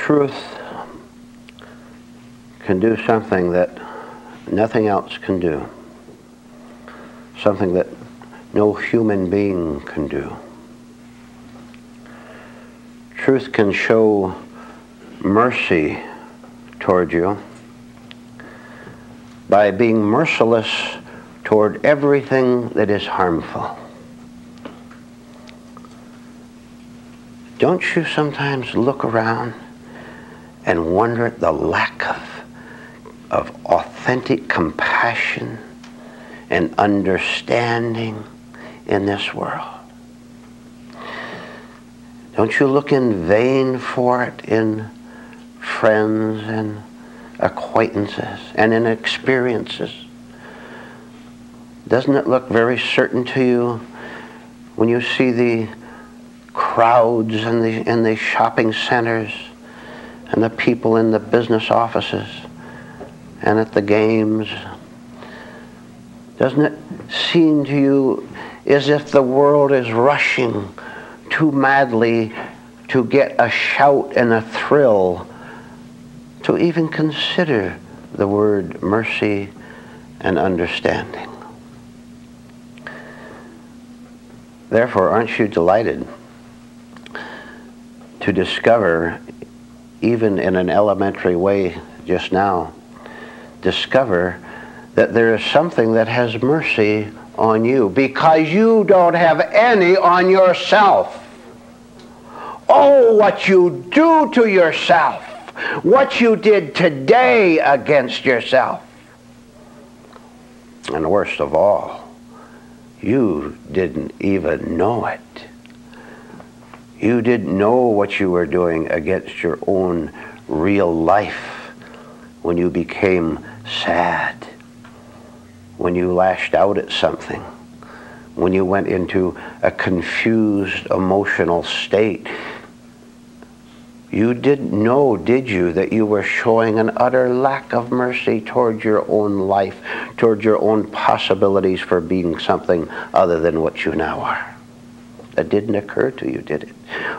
Truth can do something that nothing else can do. Something that no human being can do. Truth can show mercy toward you by being merciless toward everything that is harmful. Don't you sometimes look around and wonder at the lack of authentic compassion and understanding in this world? Don't you look in vain for it in friends and acquaintances and in experiences? Doesn't it look very certain to you when you see the crowds in the shopping centers and the people in the business offices and at the games? Doesn't it seem to you as if the world is rushing too madly to get a shout and a thrill to even consider the word mercy and understanding? Therefore, aren't you delighted to discover, even in an elementary way just now, discover that there is something that has mercy on you because you don't have any on yourself. Oh, what you do to yourself, what you did today against yourself. And worst of all, you didn't even know it. You didn't know what you were doing against your own real life when you became sad, when you lashed out at something, when you went into a confused emotional state. You didn't know, did you, that you were showing an utter lack of mercy towards your own life, towards your own possibilities for being something other than what you now are? That didn't occur to you, did it?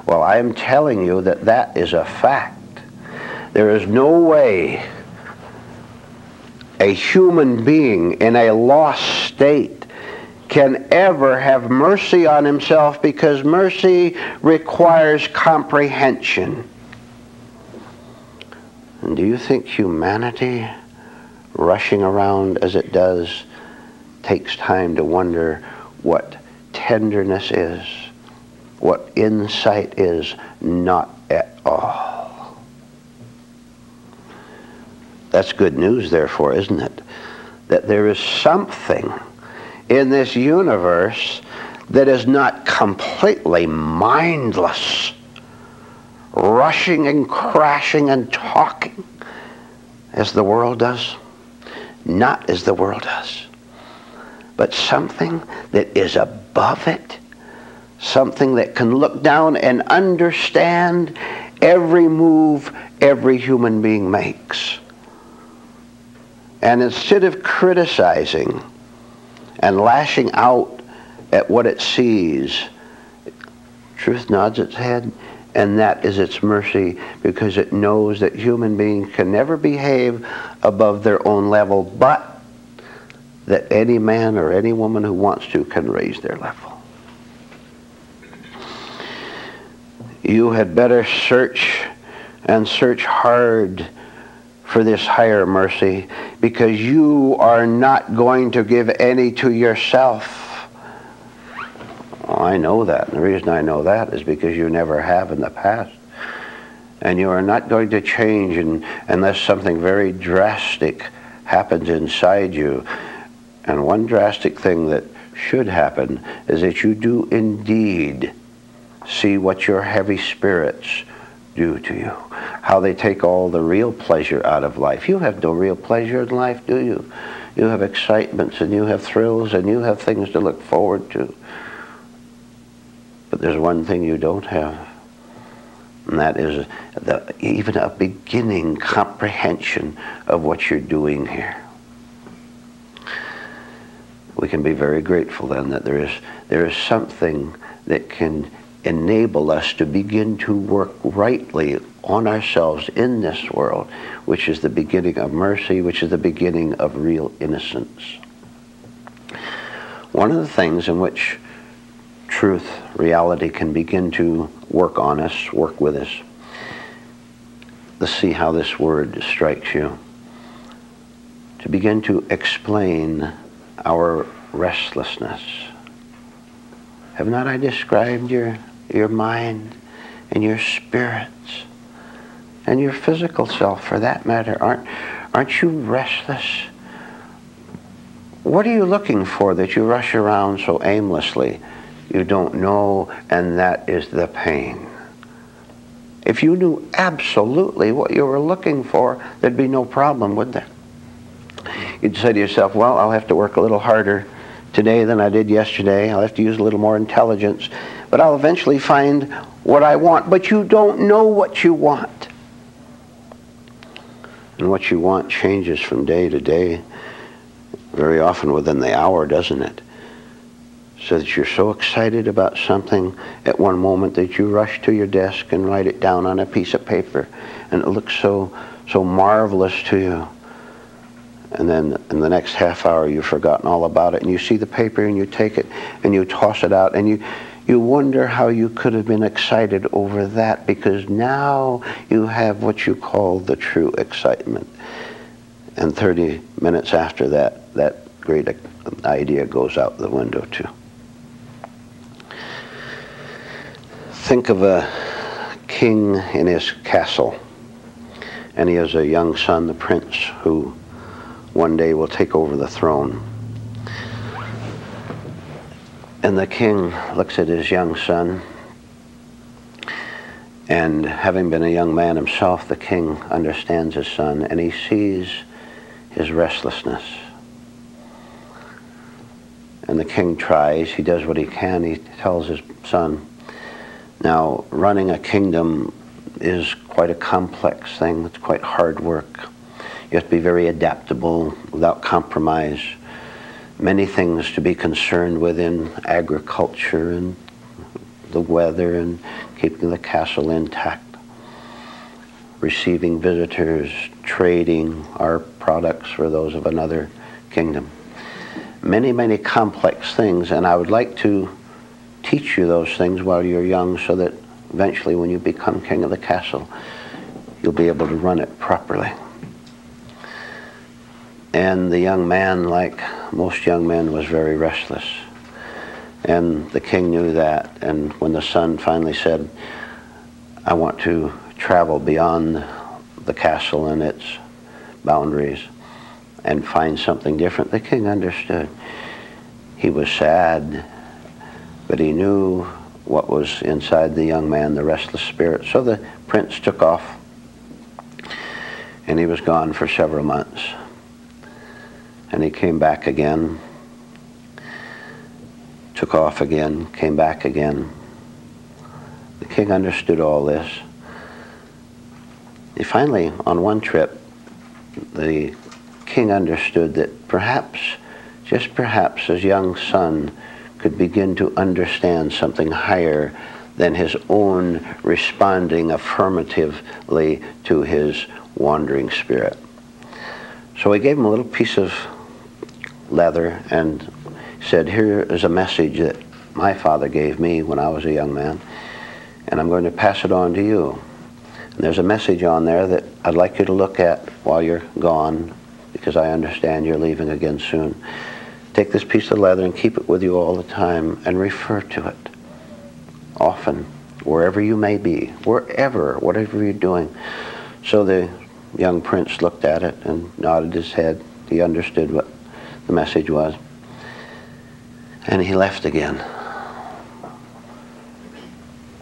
Well, I am telling you that that is a fact. There is no way a human being in a lost state can ever have mercy on himself, because mercy requires comprehension. And do you think humanity, rushing around as it does, takes time to wonder what tenderness is, what insight is? Not at all. That's good news, therefore, isn't it? That there is something in this universe that is not completely mindless, rushing and crashing and talking as the world does. Not as the world does, but something that is above it, something that can look down and understand every move every human being makes. And instead of criticizing and lashing out at what it sees, truth nods its head, and that is its mercy, because it knows that human beings can never behave above their own level, but that any man or any woman who wants to can raise their level. You had better search, and search hard, for this higher mercy, because you are not going to give any to yourself. Well, I know that, and the reason I know that is because you never have in the past. And you are not going to change unless something very drastic happens inside you. And one drastic thing that should happen is that you do indeed see what your heavy spirits do to you, how they take all the real pleasure out of life. You have no real pleasure in life, do you? You have excitements, and you have thrills, and you have things to look forward to. But there's one thing you don't have, and that is even a beginning comprehension of what you're doing here. We can be very grateful then that there is something that can enable us to begin to work rightly on ourselves in this world, which is the beginning of mercy, which is the beginning of real innocence. One of the things in which truth, reality can begin to work on us, work with us. Let's see how this word strikes you. To begin to explain our restlessness. Have not I described your mind and your spirits and your physical self, for that matter? Aren't you restless? What are you looking for that you rush around so aimlessly? You don't know, and that is the pain. If you knew absolutely what you were looking for, there'd be no problem, would there? You'd say to yourself, well, I'll have to work a little harder today than I did yesterday. I'll have to use a little more intelligence, but I'll eventually find what I want. But you don't know what you want. And what you want changes from day to day, very often within the hour, doesn't it? So that you're so excited about something at one moment that you rush to your desk and write it down on a piece of paper, and it looks so marvelous to you. And then in the next half hour you've forgotten all about it, and you see the paper and you take it and you toss it out, and you wonder how you could have been excited over that, because now you have what you call the true excitement. And 30 minutes after that, that great idea goes out the window too. Think of a king in his castle, and he has a young son, the prince, who one day will take over the throne. And the king looks at his young son, and having been a young man himself, the king understands his son, and he sees his restlessness. And the king tries, he does what he can, he tells his son, now running a kingdom is quite a complex thing, it's quite hard work. You have to be very adaptable, without compromise. Many things to be concerned with in agriculture and the weather and keeping the castle intact. Receiving visitors, trading our products for those of another kingdom. Many, many complex things, and I would like to teach you those things while you're young, so that eventually when you become king of the castle, you'll be able to run it properly. And the young man, like most young men, was very restless. And the king knew that. And when the son finally said, I want to travel beyond the castle and its boundaries and find something different, the king understood. He was sad, but he knew what was inside the young man, the restless spirit. So the prince took off, and he was gone for several months. And he came back again, took off again, came back again. The king understood all this. He finally, on one trip, the king understood that perhaps, just perhaps, his young son could begin to understand something higher than his own responding affirmatively to his wandering spirit. So he gave him a little piece of leather and said, here is a message that my father gave me when I was a young man, and I'm going to pass it on to you. And there's a message on there that I'd like you to look at while you're gone, because I understand you're leaving again soon. Take this piece of leather and keep it with you all the time, and refer to it often, wherever you may be, whatever you're doing. So the young prince looked at it and nodded his head. He understood what the message was. And he left again.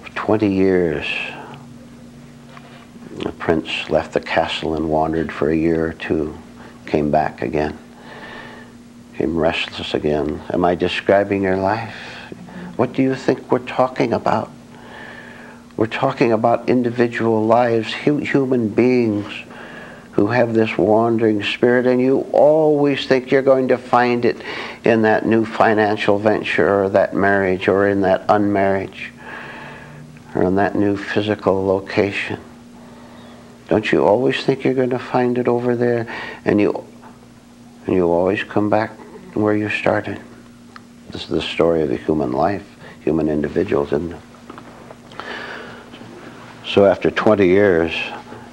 For 20 years, the prince left the castle and wandered for a year or two, came back again, became restless again. Am I describing your life? What do you think we're talking about? We're talking about individual lives, human beings who have this wandering spirit, and you always think you're going to find it in that new financial venture, or that marriage, or in that unmarriage, or in that new physical location. Don't you always think you're going to find it over there? And you always come back where you started. This is the story of the human life, human individuals, isn't it? So after 20 years,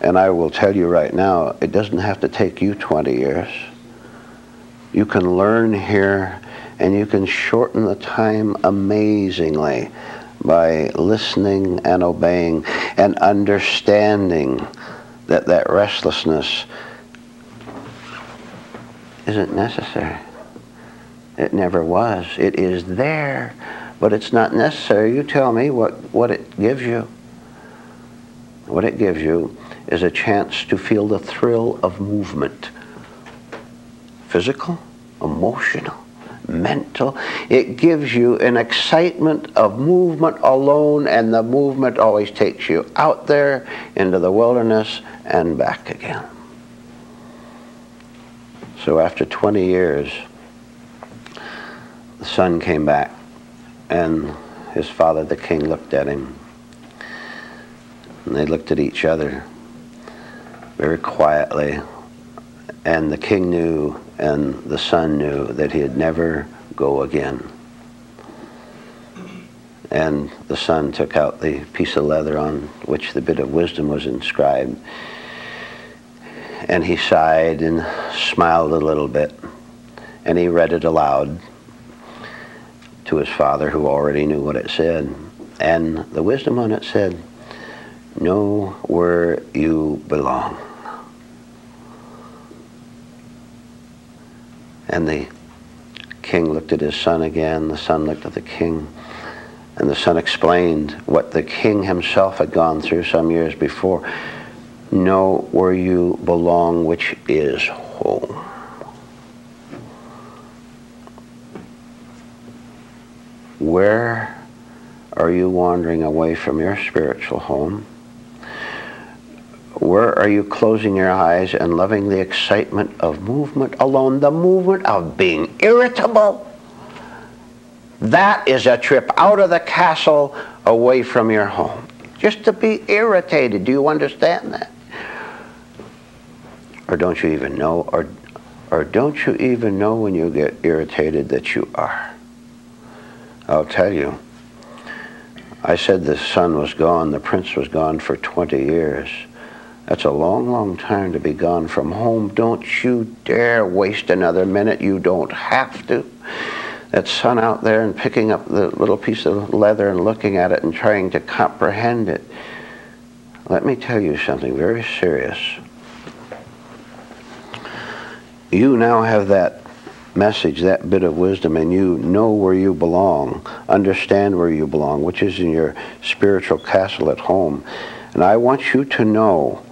and I will tell you right now, it doesn't have to take you 20 years. You can learn here, and you can shorten the time amazingly by listening and obeying and understanding that that restlessness isn't necessary. It never was. It is there, but it's not necessary. You tell me what it gives you. What it gives you is a chance to feel the thrill of movement. Physical, emotional, mental. It gives you an excitement of movement alone, and the movement always takes you out there into the wilderness and back again. So after 20 years, the son came back, and his father, the king, looked at him. And they looked at each other very quietly, and the king knew and the son knew that he'd never go again. And the son took out the piece of leather on which the bit of wisdom was inscribed, and he sighed and smiled a little bit, and he read it aloud to his father, who already knew what it said. And the wisdom on it said, "Know where you belong." And the king looked at his son again, the son looked at the king, and the son explained what the king himself had gone through some years before. Know where you belong, which is home. Where are you wandering away from your spiritual home? Where are you closing your eyes and loving the excitement of movement alone, the movement of being irritable? That is a trip out of the castle away from your home. Just to be irritated. Do you understand that? Or don't you even know? Or don't you even know when you get irritated that you are? I'll tell you. I said the son was gone, the prince was gone for 20 years. That's a long, long time to be gone from home. Don't you dare waste another minute. You don't have to. That son out there and picking up the little piece of leather and looking at it and trying to comprehend it. Let me tell you something very serious. You now have that message, that bit of wisdom, and you know where you belong, understand where you belong, which is in your spiritual castle at home. And I want you to know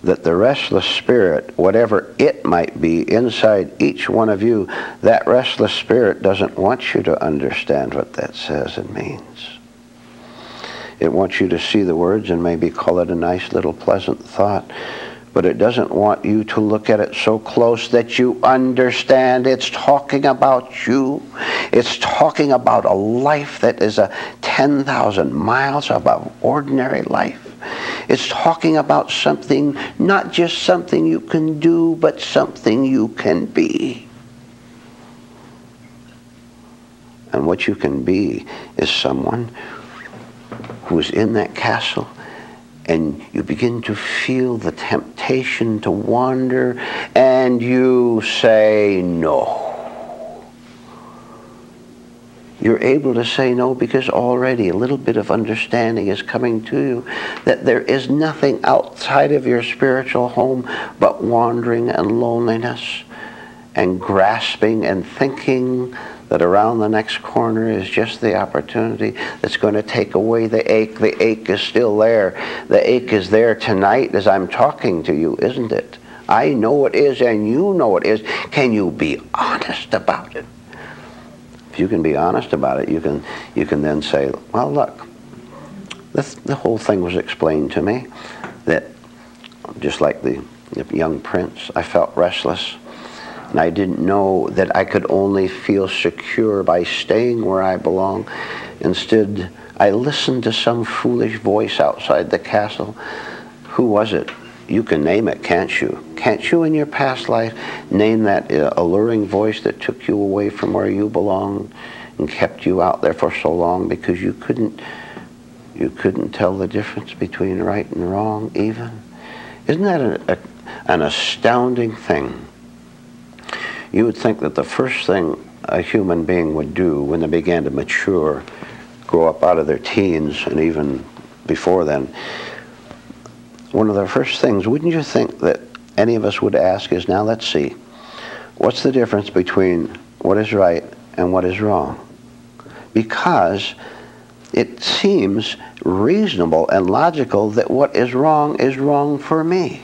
that the restless spirit, whatever it might be inside each one of you, that restless spirit doesn't want you to understand what that says and means. It wants you to see the words and maybe call it a nice little pleasant thought, but it doesn't want you to look at it so close that you understand it's talking about you. It's talking about a life that is 10,000 miles above ordinary life. It's talking about something, not just something you can do, but something you can be. And what you can be is someone who's in that castle, and you begin to feel the temptation to wander, and you say no. You're able to say no because already a little bit of understanding is coming to you that there is nothing outside of your spiritual home but wandering and loneliness and grasping and thinking that around the next corner is just the opportunity that's going to take away the ache. The ache is still there. The ache is there tonight as I'm talking to you, isn't it? I know it is, and you know it is. Can you be honest about it? If you can be honest about it, you can then say, well, look, the whole thing was explained to me, that just like the young prince, I felt restless. And I didn't know that I could only feel secure by staying where I belong. Instead, I listened to some foolish voice outside the castle. Who was it? You can name it, can't you? Can't you in your past life name that alluring voice that took you away from where you belonged and kept you out there for so long because you couldn't tell the difference between right and wrong even? Isn't that an astounding thing? You would think that the first thing a human being would do when they began to mature, grow up out of their teens and even before then, one of the first things, wouldn't you think that any of us would ask is, now let's see, what's the difference between what is right and what is wrong? Because it seems reasonable and logical that what is wrong for me.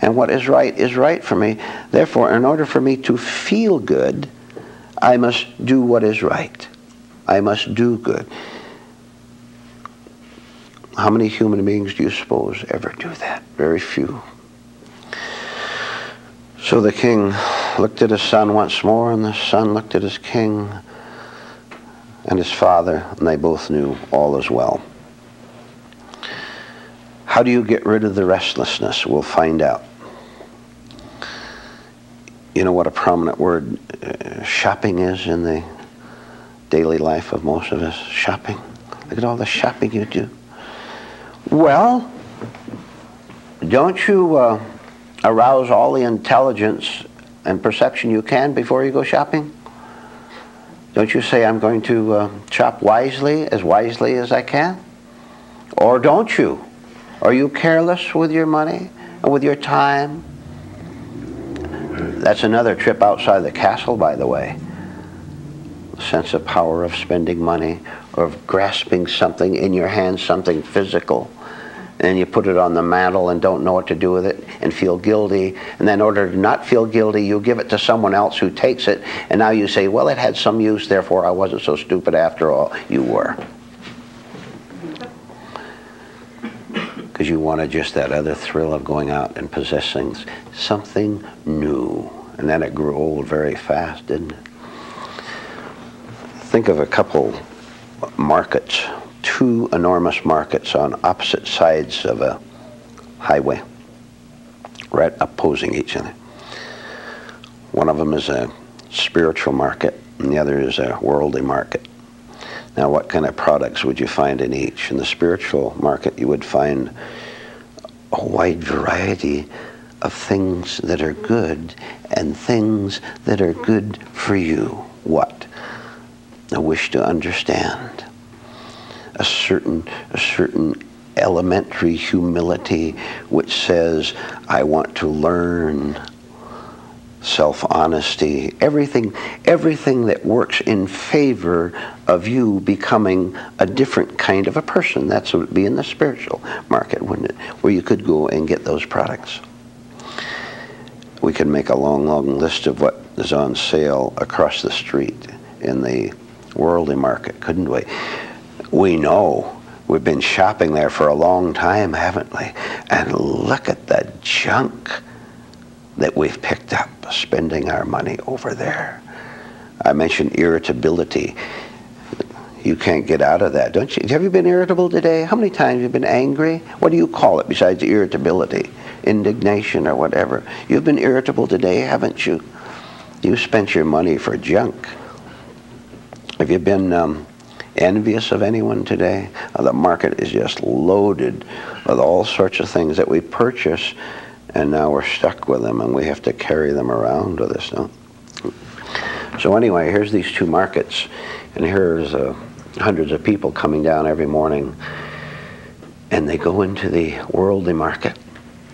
And what is right for me. Therefore, in order for me to feel good, I must do what is right. I must do good. How many human beings do you suppose ever do that? Very few. So the king looked at his son once more, and the son looked at his king and his father, and they both knew all is well. How do you get rid of the restlessness? We'll find out. You know what a prominent word shopping is in the daily life of most of us? Shopping. Look at all the shopping you do. Well, don't you arouse all the intelligence and perception you can before you go shopping? Don't you say, I'm going to shop wisely as I can? Or don't you? Are you careless with your money and with your time? That's another trip outside the castle, by the way. The sense of power of spending money, or of grasping something in your hand, something physical, and you put it on the mantle and don't know what to do with it and feel guilty. And then in order to not feel guilty, you give it to someone else who takes it, and now you say, well, it had some use, therefore I wasn't so stupid after all. You were. Because you wanted just that other thrill of going out and possessing something new. And then it grew old very fast, didn't it? Think of a couple markets, two enormous markets on opposite sides of a highway, right opposing each other. One of them is a spiritual market, and the other is a worldly market. Now, what kind of products would you find in each? In the spiritual market, you would find a wide variety of things that are good and things that are good for you. What? A wish to understand. A certain elementary humility which says, I want to learn. Self-honesty, everything that works in favor of you becoming a different kind of a person. That's what would be in the spiritual market, wouldn't it? Where you could go and get those products. We could make a long, long list of what is on sale across the street in the worldly market, couldn't we? We know. We've been shopping there for a long time, haven't we? And look at the junk that we've picked up, spending our money over there. I mentioned irritability. You can't get out of that, don't you? Have you been irritable today? How many times have you been angry? What do you call it besides irritability? Indignation or whatever. You've been irritable today, haven't you? You spent your money for junk. Have you been envious of anyone today? The market is just loaded with all sorts of things that we purchase, and now we're stuck with them, and we have to carry them around with us. No? So anyway, here's these two markets, and here's hundreds of people coming down every morning, and they go into the worldly market,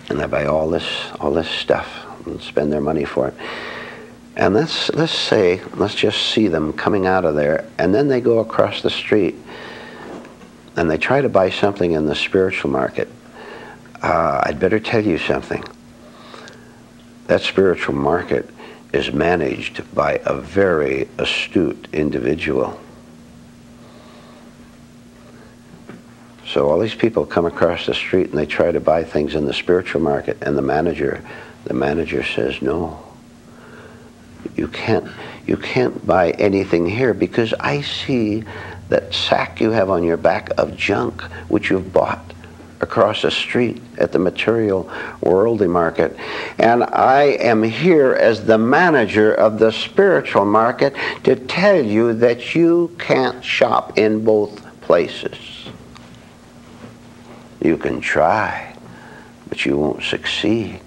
and they buy all this stuff and spend their money for it. And let's just see them coming out of there, and then they go across the street, and they try to buy something in the spiritual market. I'd better tell you something. That spiritual market is managed by a very astute individual. So all these people come across the street and they try to buy things in the spiritual market, and the manager says, no, you can't buy anything here, because I see that sack you have on your back of junk which you've bought across the street at the material worldly market. And I am here as the manager of the spiritual market to tell you that you can't shop in both places. You can try, but you won't succeed.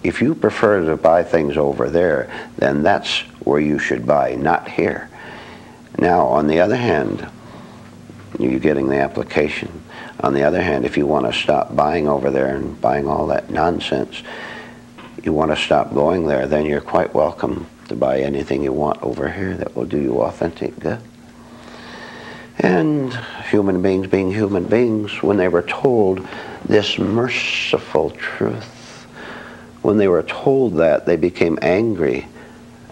If you prefer to buy things over there, then that's where you should buy, not here. Now, on the other hand, you're getting the application. On the other hand, if you want to stop buying over there and buying all that nonsense, you want to stop going there, then you're quite welcome to buy anything you want over here that will do you authentic good. And human beings being human beings, when they were told this merciful truth, when they were told that, they became angry,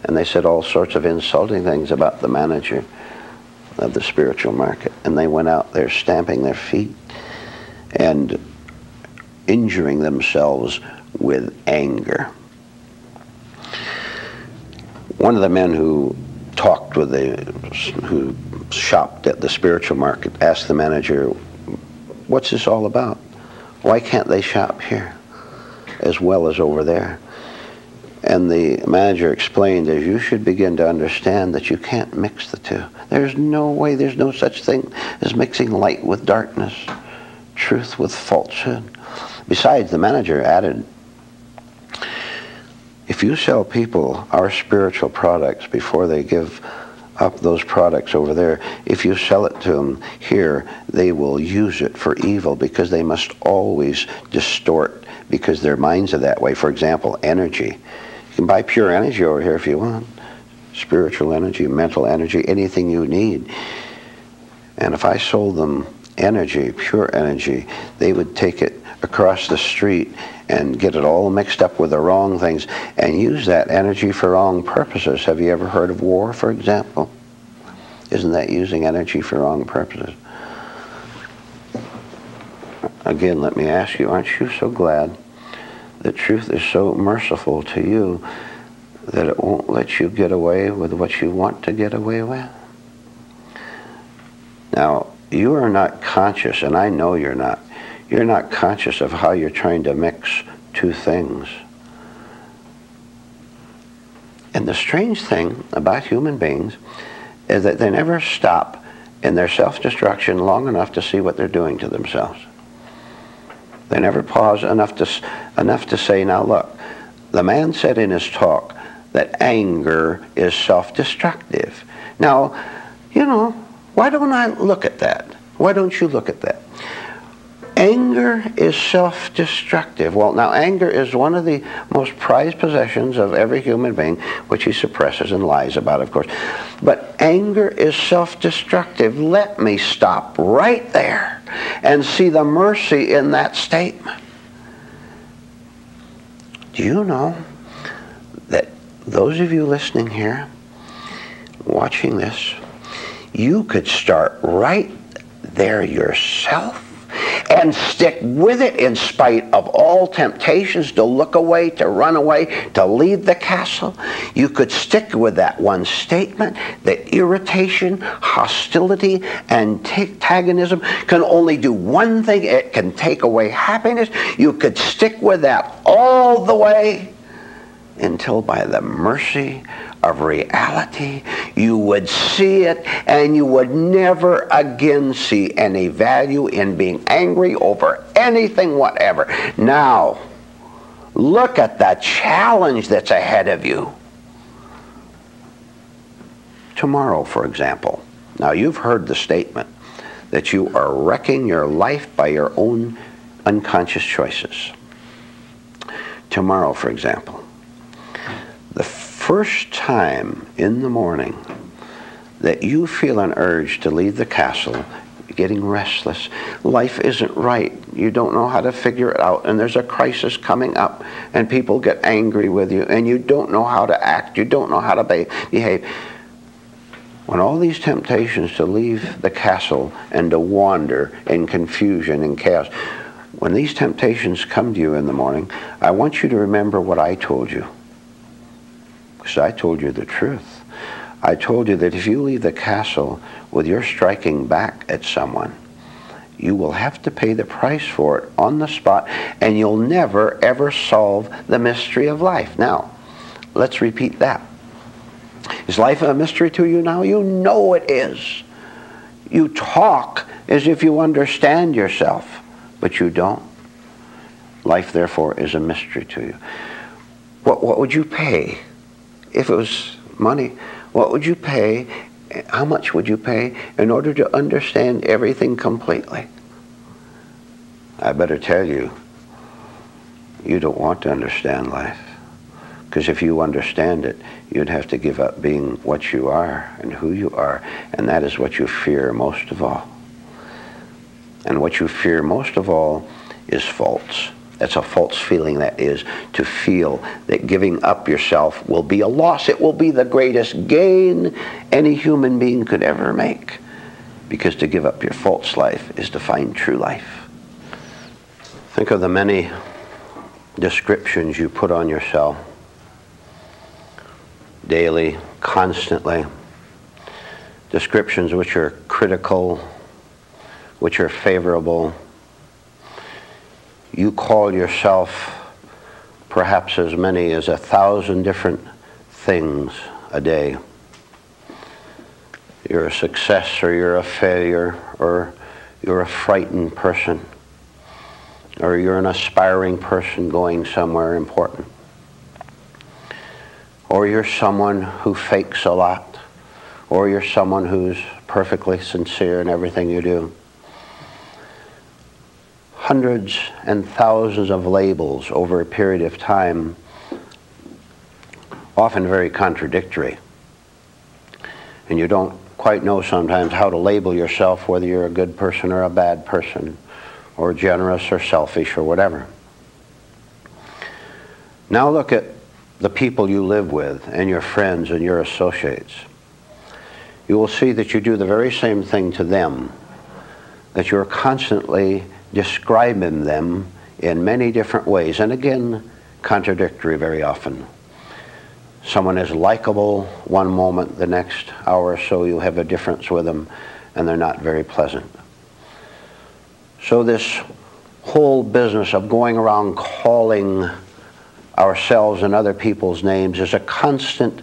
and they said all sorts of insulting things about the manager of the spiritual market. And they went out there stamping their feet and injuring themselves with anger. One of the men who talked with who shopped at the spiritual market asked the manager, "What's this all about? Why can't they shop here as well as over there?" And the manager explained, as you should begin to understand that you can't mix the two. There's no way, there's no such thing as mixing light with darkness, truth with falsehood. Besides, the manager added, if you sell people our spiritual products before they give up those products over there, if you sell it to them here, they will use it for evil, because they must always distort, because their minds are that way. For example, energy. You can buy pure energy over here if you want. Spiritual energy, mental energy, anything you need. And if I sold them energy, pure energy, they would take it across the street and get it all mixed up with the wrong things and use that energy for wrong purposes. Have you ever heard of war, for example? Isn't that using energy for wrong purposes? Again, let me ask you, aren't you so glad that truth is so merciful to you that it won't let you get away with what you want to get away with? Now, you are not conscious, and I know you're not conscious of how you're trying to mix two things. And the strange thing about human beings is that they never stop in their self-destruction long enough to see what they're doing to themselves. They never pause enough to say, now look, the man said in his talk that anger is self-destructive. Now, you know, why don't I look at that? Why don't you look at that? Anger is self-destructive. Well, now anger is one of the most prized possessions of every human being, which he suppresses and lies about, of course. But anger is self-destructive. Let me stop right there and see the mercy in that statement. Do you know that those of you listening here, watching this, you could start right there yourself and stick with it in spite of all temptations to look away, to run away, to leave the castle. You could stick with that one statement that irritation, hostility, and antagonism can only do one thing. It can take away happiness. You could stick with that all the way until by the mercy of reality, you would see it, and you would never again see any value in being angry over anything whatever. Now, look at the challenge that's ahead of you. Tomorrow, for example. Now, you've heard the statement that you are wrecking your life by your own unconscious choices. Tomorrow, for example. The first time in the morning that you feel an urge to leave the castle, you're getting restless, life isn't right, you don't know how to figure it out, and there's a crisis coming up, and people get angry with you, and you don't know how to act, you don't know how to behave. When all these temptations to leave the castle and to wander in confusion and chaos, when these temptations come to you in the morning, I want you to remember what I told you. Because I told you the truth. I told you that if you leave the castle with your striking back at someone, you will have to pay the price for it on the spot, and you'll never, ever solve the mystery of life. Now, let's repeat that. Is life a mystery to you now? You know it is. You talk as if you understand yourself, but you don't. Life, therefore, is a mystery to you. What would you pay if it was money? What would you pay? How much would you pay in order to understand everything completely? I better tell you, you don't want to understand life. Because if you understand it, you'd have to give up being what you are and who you are. And that is what you fear most of all. And what you fear most of all is false. That's a false feeling, that is, to feel that giving up yourself will be a loss. It will be the greatest gain any human being could ever make. Because to give up your false life is to find true life. Think of the many descriptions you put on yourself daily, constantly. Descriptions which are critical, which are favorable. You call yourself perhaps as many as 1,000 different things a day. You're a success, or you're a failure, or you're a frightened person, or you're an aspiring person going somewhere important, or you're someone who fakes a lot, or you're someone who's perfectly sincere in everything you do. Hundreds and thousands of labels over a period of time, often very contradictory. And you don't quite know sometimes how to label yourself, whether you're a good person or a bad person, or generous or selfish or whatever. Now look at the people you live with and your friends and your associates. You will see that you do the very same thing to them, that you're constantly describing them in many different ways, and again, contradictory very often. Someone is likable one moment, the next hour or so you have a difference with them, and they're not very pleasant. So this whole business of going around calling ourselves and other people's names is a constant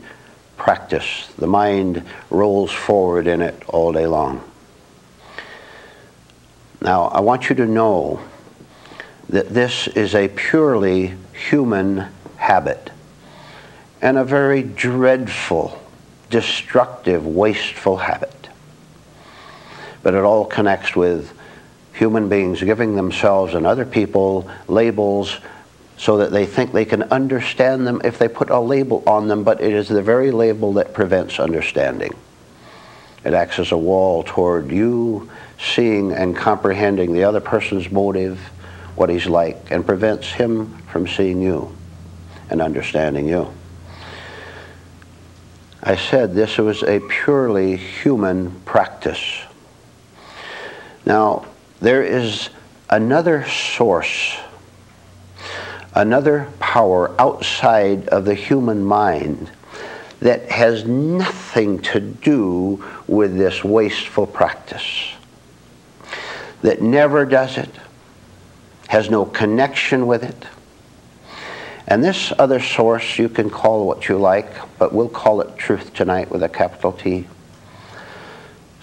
practice. The mind rolls forward in it all day long. Now, I want you to know that this is a purely human habit, and a very dreadful, destructive, wasteful habit. But it all connects with human beings giving themselves and other people labels so that they think they can understand them if they put a label on them, but it is the very label that prevents understanding. It acts as a wall toward you seeing and comprehending the other person's motive, what he's like, and prevents him from seeing you and understanding you. I said this was a purely human practice. Now, there is another source, another power outside of the human mind that has nothing to do with this wasteful practice, that never does it, has no connection with it. And this other source, you can call what you like, but we'll call it truth tonight with a capital T.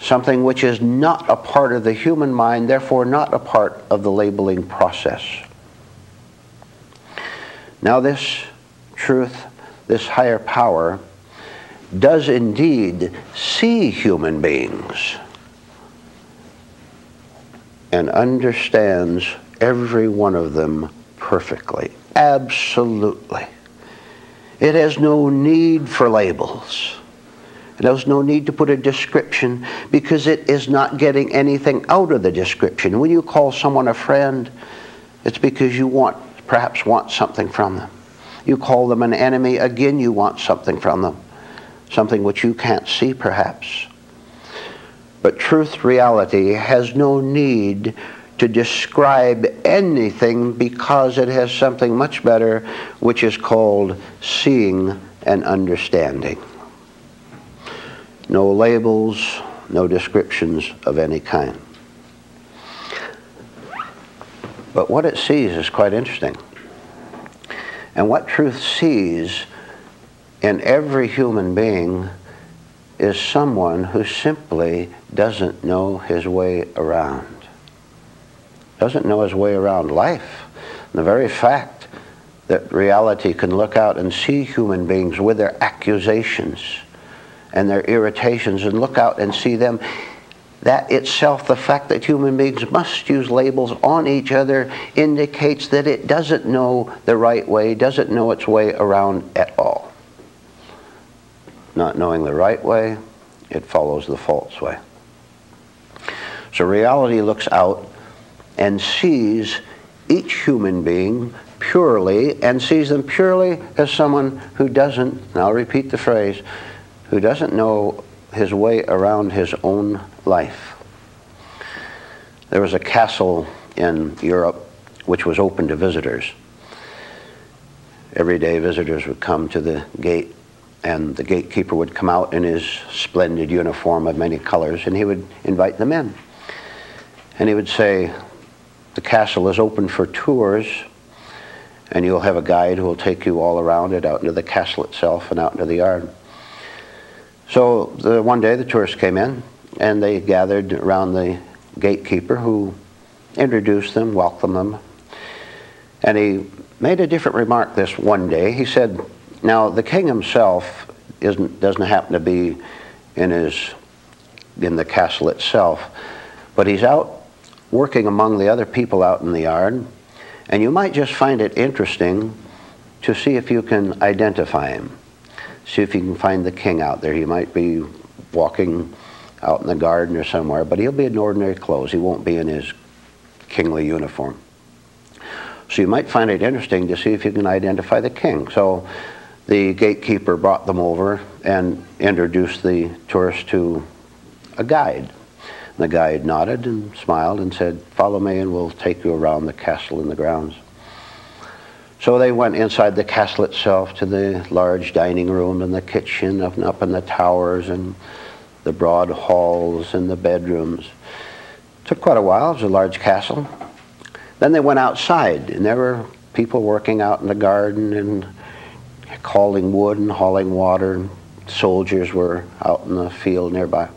Something which is not a part of the human mind, therefore not a part of the labeling process. Now this truth, this higher power, does indeed see human beings and understands every one of them perfectly. Absolutely. It has no need for labels. It has no need to put a description because it is not getting anything out of the description. When you call someone a friend, it's because you perhaps want something from them. You call them an enemy, again you want something from them. Something which you can't see perhaps. But truth, reality, has no need to describe anything because it has something much better, which is called seeing and understanding. No labels, no descriptions of any kind. But what it sees is quite interesting. And what truth sees in every human being is someone who simply doesn't know his way around. Doesn't know his way around life. And the very fact that reality can look out and see human beings with their accusations and their irritations and look out and see them, that itself, the fact that human beings must use labels on each other, indicates that it doesn't know the right way, doesn't know its way around at all. Not knowing the right way, it follows the false way. So reality looks out and sees each human being purely, and sees them purely as someone who doesn't, and I'll repeat the phrase, who doesn't know his way around his own life. There was a castle in Europe which was open to visitors. Every day visitors would come to the gate, and the gatekeeper would come out in his splendid uniform of many colors, and he would invite them in. And he would say, the castle is open for tours, and you'll have a guide who will take you all around it, out into the castle itself and out into the yard. So one day the tourists came in, and they gathered around the gatekeeper, who introduced them, welcomed them. And he made a different remark this one day. He said, now the king himself doesn't happen to be in the castle itself, but he's out working among the other people out in the yard, and you might just find it interesting to see if you can identify him. See if you can find the king out there. He might be walking out in the garden or somewhere, but he'll be in ordinary clothes. He won't be in his kingly uniform. So you might find it interesting to see if you can identify the king. So the gatekeeper brought them over and introduced the tourists to a guide. The guide nodded and smiled and said, follow me and we'll take you around the castle and the grounds. So they went inside the castle itself to the large dining room and the kitchen, up in the towers and the broad halls and the bedrooms. Took quite a while. It was a large castle. Then they went outside, and there were people working out in the garden and hauling wood and hauling water. And soldiers were out in the field nearby.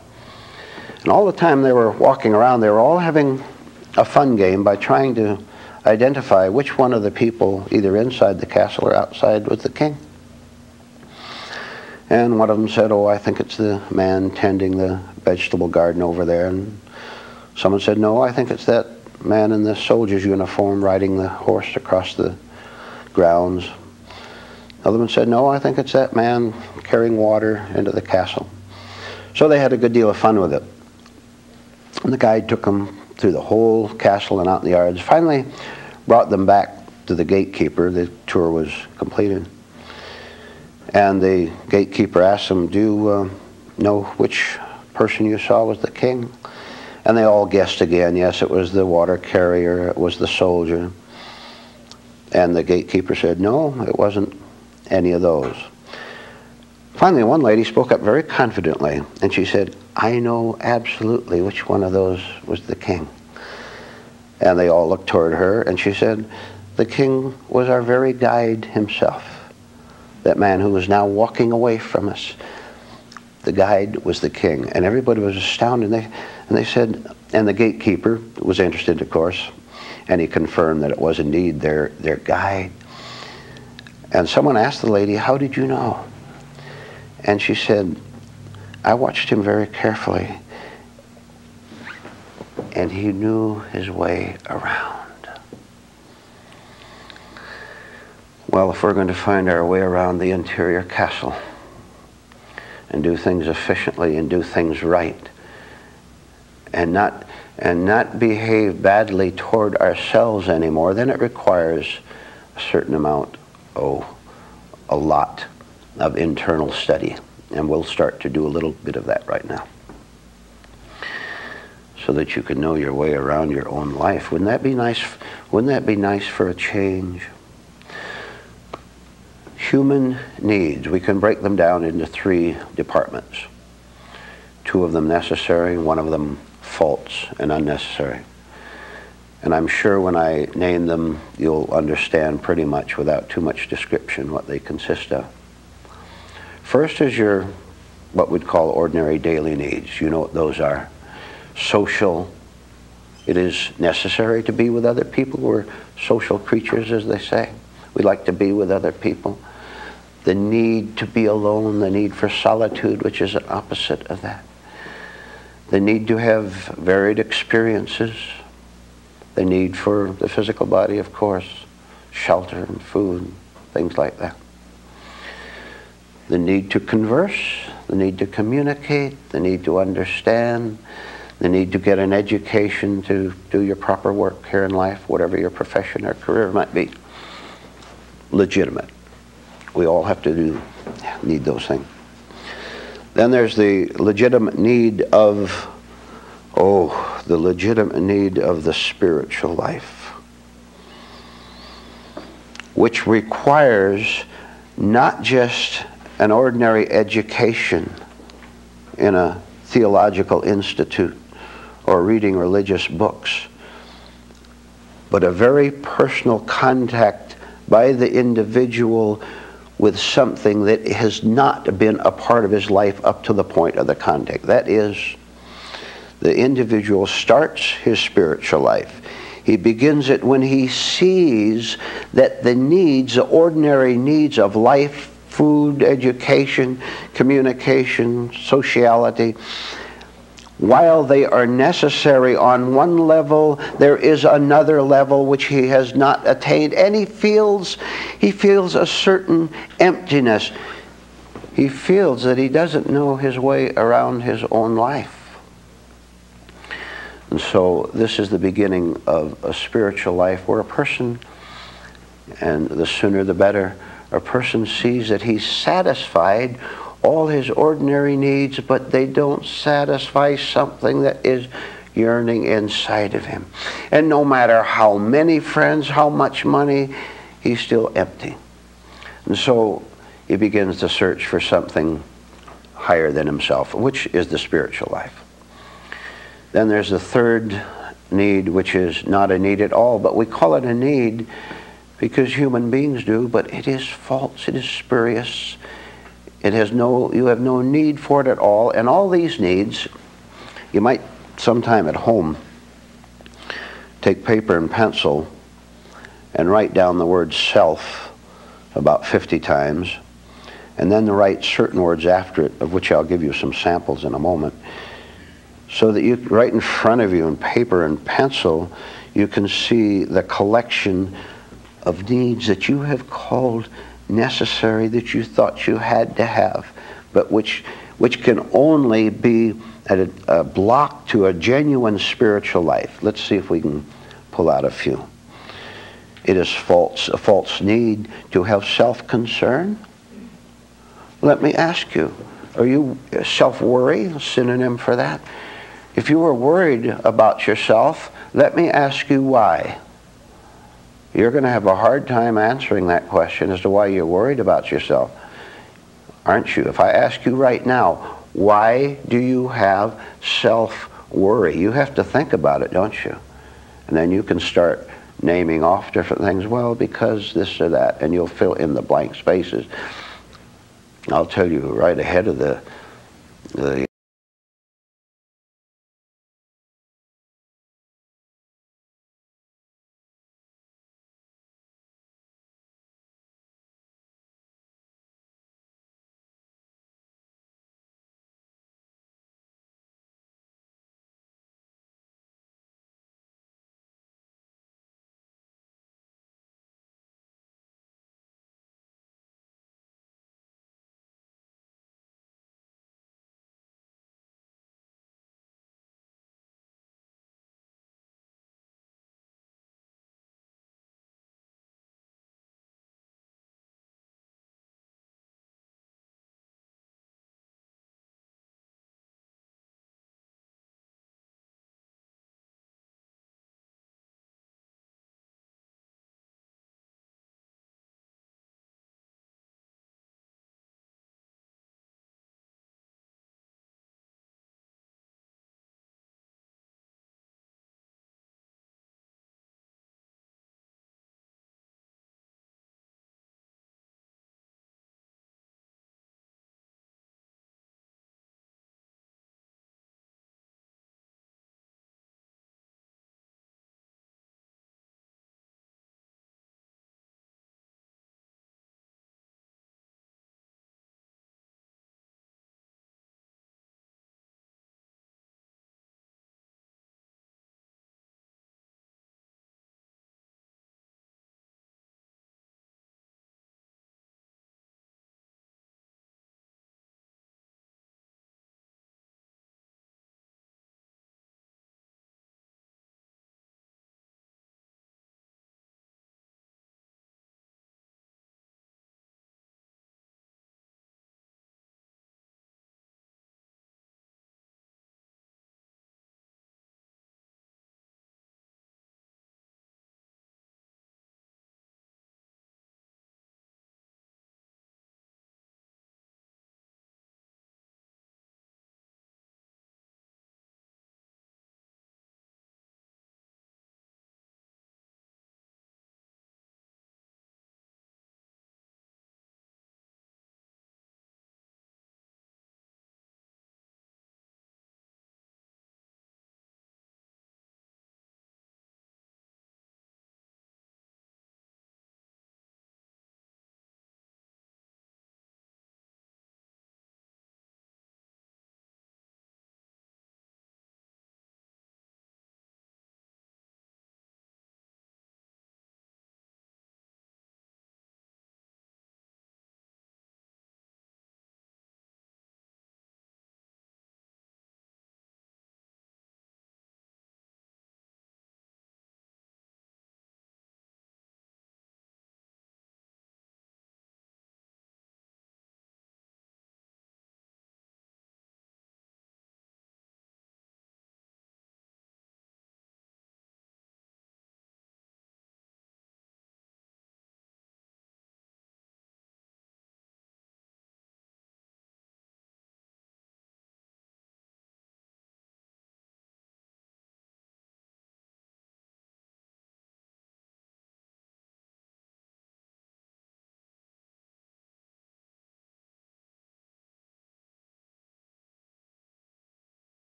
And all the time they were walking around, they were all having a fun game by trying to identify which one of the people, either inside the castle or outside, was the king. And one of them said, oh, I think it's the man tending the vegetable garden over there. And someone said, no, I think it's that man in the soldier's uniform riding the horse across the grounds. Another one said, no, I think it's that man carrying water into the castle. So they had a good deal of fun with it. And the guide took them through the whole castle and out in the yards. Finally brought them back to the gatekeeper. The tour was completed. And the gatekeeper asked them, do you know which person you saw was the king? And they all guessed again. Yes, it was the water carrier, it was the soldier. And the gatekeeper said, no, it wasn't any of those. Finally, one lady spoke up very confidently, and she said, I know absolutely which one of those was the king. And they all looked toward her, and she said, the king was our very guide himself. That man who was now walking away from us. The guide was the king. And everybody was astounded. And they said, and the gatekeeper was interested, of course, and he confirmed that it was indeed their guide. And someone asked the lady, how did you know? And she said, I watched him very carefully, and he knew his way around. Well, if we're going to find our way around the interior castle and do things efficiently and do things right and not behave badly toward ourselves anymore, then it requires a certain amount, a lot of internal study. And we'll start to do a little bit of that right now, so that you can know your way around your own life. Wouldn't that be nice? Wouldn't that be nice for a change? Human needs, we can break them down into 3 departments. 2 of them necessary, 1 of them false and unnecessary. And I'm sure when I name them, you'll understand pretty much without too much description what they consist of. First is your, what we'd call ordinary daily needs. You know what those are. Social. It is necessary to be with other people. We're social creatures, as they say. We like to be with other people. The need to be alone, the need for solitude, which is an opposite of that. The need to have varied experiences. The need for the physical body, of course, shelter and food, things like that. The need to converse, the need to communicate, the need to understand, the need to get an education to do your proper work here in life, whatever your profession or career might be. Legitimate. We all have to need those things. Then there's the legitimate need of, the legitimate need of the spiritual life, which requires not just an ordinary education in a theological institute or reading religious books, but a very personal contact by the individual with something that has not been a part of his life up to the point of the contact. That is, the individual starts his spiritual life. He begins it when he sees that the needs, the ordinary needs of life, food, education, communication, sociality, while they are necessary on one level, there is another level which he has not attained, and he feels a certain emptiness. He feels that he doesn't know his way around his own life. And so this is the beginning of a spiritual life where a person, and the sooner the better, a person sees that he's satisfied all his ordinary needs, but they don't satisfy something that is yearning inside of him. And no matter how many friends, how much money, he's still empty. And so he begins to search for something higher than himself, which is the spiritual life. Then there's the third need, which is not a need at all, but we call it a need because human beings do, but it is false, it is spurious. You have no need for it at all. And all these needs, you might sometime at home take paper and pencil and write down the word self about 50 times, and then write certain words after it, of which I'll give you some samples in a moment, so that you, right in front of you in paper and pencil, you can see the collection of needs that you have called necessary, that you thought you had to have, but which can only be a block to a genuine spiritual life. Let's see if we can pull out a few. It is a false need to have self-concern. Let me ask you, are you self-worry, a synonym for that? If you were worried about yourself, let me ask you why. You're going to have a hard time answering that question as to why you're worried about yourself, aren't you? If I ask you right now, why do you have self-worry? You have to think about it, don't you? And then you can start naming off different things. Well, because this or that, and you'll fill in the blank spaces. I'll tell you right ahead of the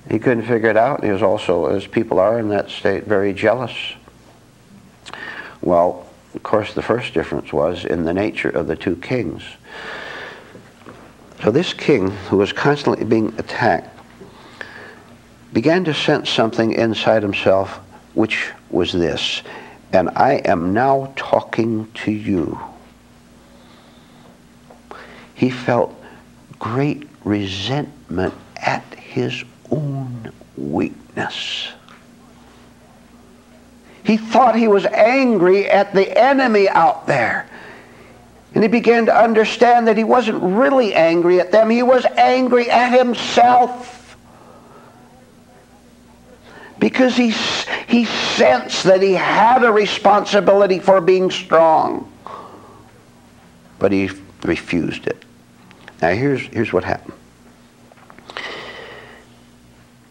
He couldn't figure it out. He was also, as people are in that state, very jealous. Well, of course, the first difference was in the nature of the two kings. So this king, who was constantly being attacked, began to sense something inside himself, which was this: and I am now talking to you. He felt great resentment at his own weakness. He thought he was angry at the enemy out there. And he began to understand that he wasn't really angry at them. He was angry at himself. Because he sensed that he had a responsibility for being strong. But he refused it. Now here's what happened.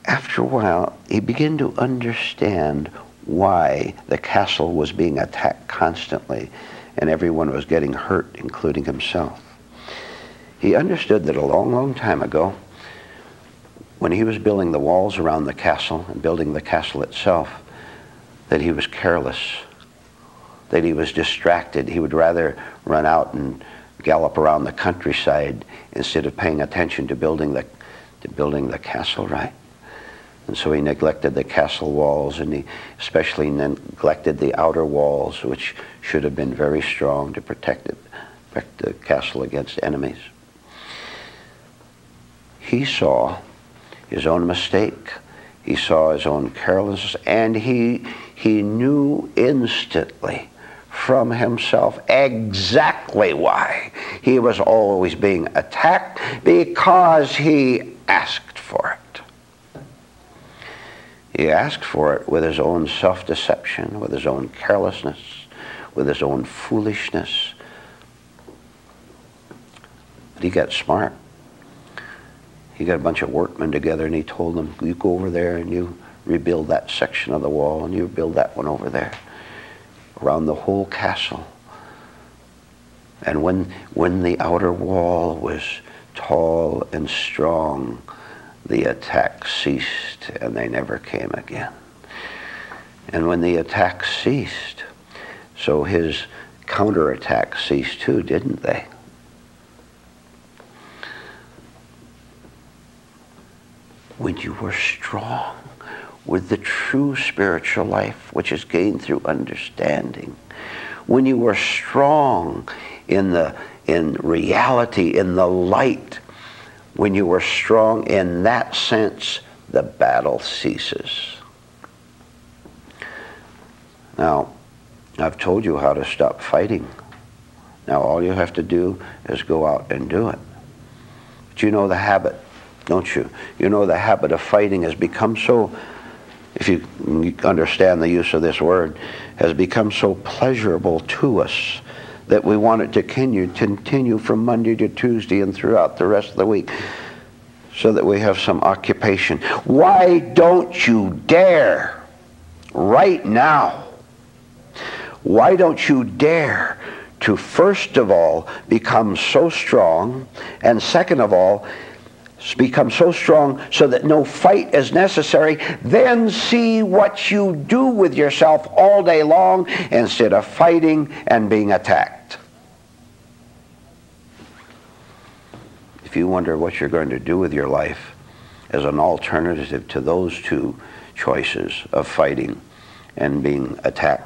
After a while, he began to understand why the castle was being attacked constantly and everyone was getting hurt, including himself. He understood that a long, long time ago, when he was building the walls around the castle and building the castle itself, that he was careless, that he was distracted. He would rather run out and gallop around the countryside instead of paying attention to building the castle right. And so he neglected the castle walls, and he especially neglected the outer walls, which should have been very strong to protect the castle against enemies. He saw his own mistake. He saw his own carelessness, and he knew instantly from himself exactly why he was always being attacked, because he asked for it. He asked for it with his own self-deception, with his own carelessness, with his own foolishness. But he got smart. He got a bunch of workmen together and he told them, you go over there and you rebuild that section of the wall and you build that one over there, around the whole castle. And when the outer wall was tall and strong, the attack ceased and they never came again. And when the attack ceased, so his counterattack ceased too, didn't they? When you were strong with the true spiritual life, which is gained through understanding, when you were strong in reality, in the light, when you were strong in that sense, the battle ceases. Now, I've told you how to stop fighting. Now all you have to do is go out and do it. But you know the habit, don't you? You know the habit of fighting has become so, if you understand the use of this word, has become so pleasurable to us that we want it to continue from Monday to Tuesday and throughout the rest of the week, so that we have some occupation. Why don't you dare right now? Why don't you dare to, first of all, become so strong, and second of all, become so strong so that no fight is necessary, then see what you do with yourself all day long instead of fighting and being attacked. If you wonder what you're going to do with your life as an alternative to those two choices of fighting and being attacked,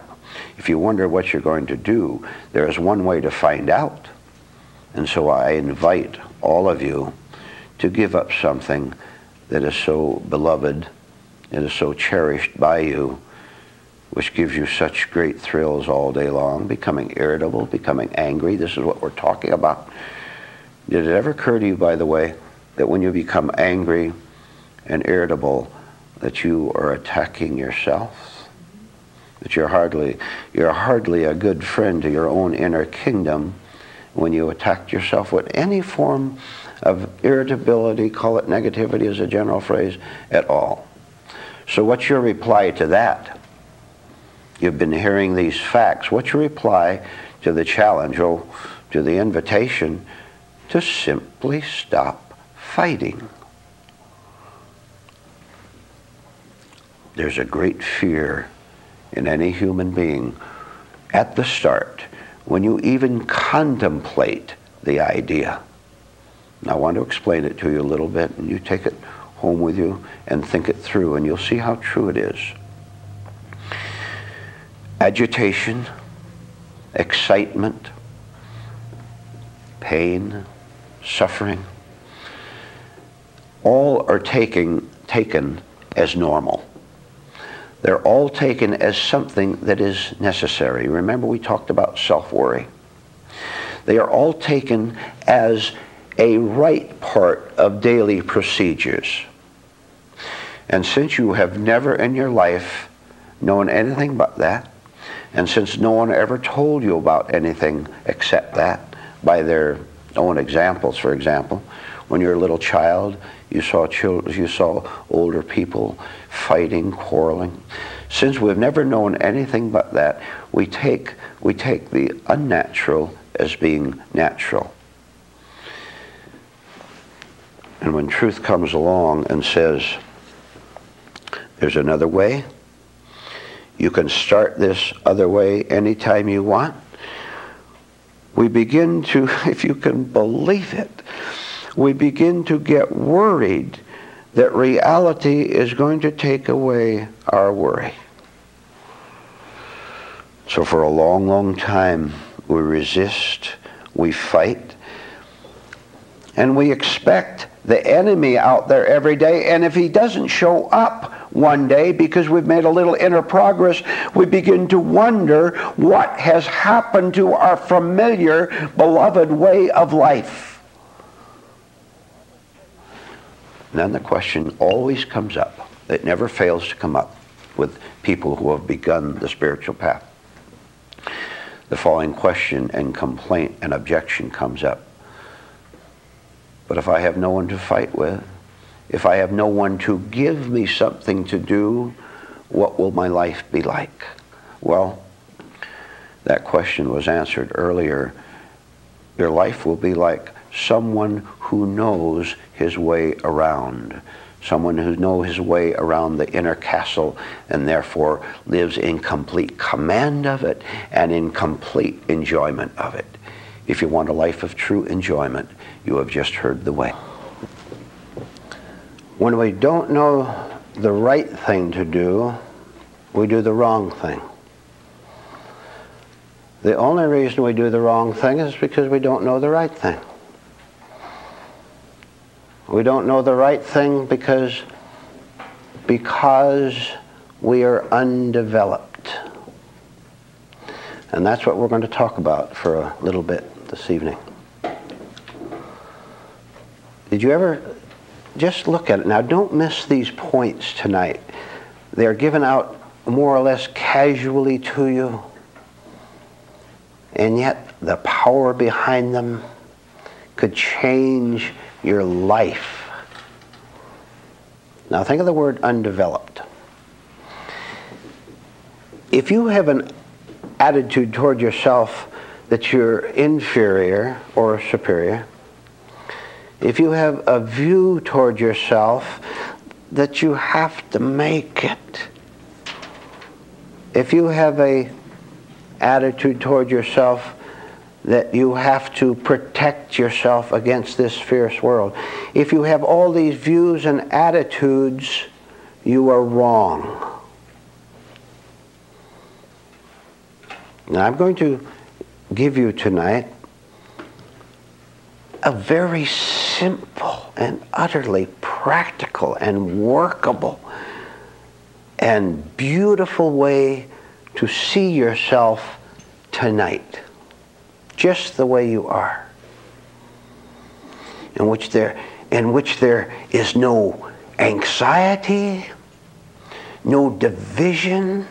if you wonder what you're going to do, there is one way to find out. And so I invite all of you to give up something that is so beloved, that is so cherished by you, which gives you such great thrills all day long, becoming irritable, becoming angry. This is what we're talking about. Did it ever occur to you, by the way, that when you become angry and irritable, that you are attacking yourself? That you're hardly a good friend to your own inner kingdom when you attack yourself with any form of irritability, call it negativity as a general phrase, at all. So what's your reply to that? You've been hearing these facts. What's your reply to the challenge, or to the invitation to simply stop fighting? There's a great fear in any human being at the start when you even contemplate the idea. Now, I want to explain it to you a little bit, and you take it home with you and think it through, and you'll see how true it is. Agitation, excitement, pain, suffering, all are taken as normal. They're all taken as something that is necessary. Remember, we talked about self-worry. They are all taken as a right part of daily procedures. And since you have never in your life known anything but that, and since no one ever told you about anything except that by their own examples, for example, when you're a little child, you saw older people fighting, quarreling. Since we've never known anything but that, we take the unnatural as being natural. And when truth comes along and says, there's another way, you can start this other way anytime you want, we begin to, if you can believe it, we begin to get worried that reality is going to take away our worry. So for a long, long time, we resist, we fight, and we expect the enemy out there every day, and if he doesn't show up one day because we've made a little inner progress, we begin to wonder what has happened to our familiar, beloved way of life. And then the question always comes up. It never fails to come up with people who have begun the spiritual path. The following question and complaint and objection comes up. But if I have no one to fight with, if I have no one to give me something to do, what will my life be like? Well, that question was answered earlier. Your life will be like someone who knows his way around. Someone who knows his way around the inner castle and therefore lives in complete command of it and in complete enjoyment of it. If you want a life of true enjoyment, you have just heard the way. When we don't know the right thing to do, we do the wrong thing. The only reason we do the wrong thing is because we don't know the right thing. We don't know the right thing because we are undeveloped. And that's what we're going to talk about for a little bit this evening. Did you ever just look at it? Now, don't miss these points tonight. They're given out more or less casually to you, and yet the power behind them could change your life. Now, think of the word undeveloped. If you have an attitude toward yourself that you're inferior or superior, if you have a view toward yourself that you have to make it, if you have a attitude toward yourself that you have to protect yourself against this fierce world, if you have all these views and attitudes, you are wrong. Now, I'm going to give you tonight a very simple and utterly practical and workable and beautiful way to see yourself tonight, just the way you are, in which there is no anxiety, no division,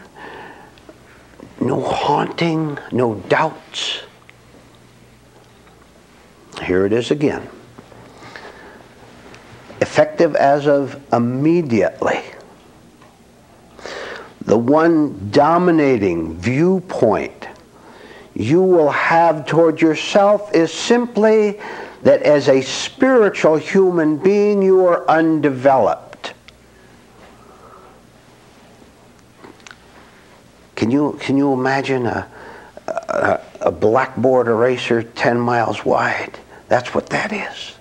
no haunting, no doubts. Here it is again. Effective as of immediately. The one dominating viewpoint you will have toward yourself is simply that as a spiritual human being you are undeveloped. Can you imagine a blackboard eraser 10 miles wide? That's what that is.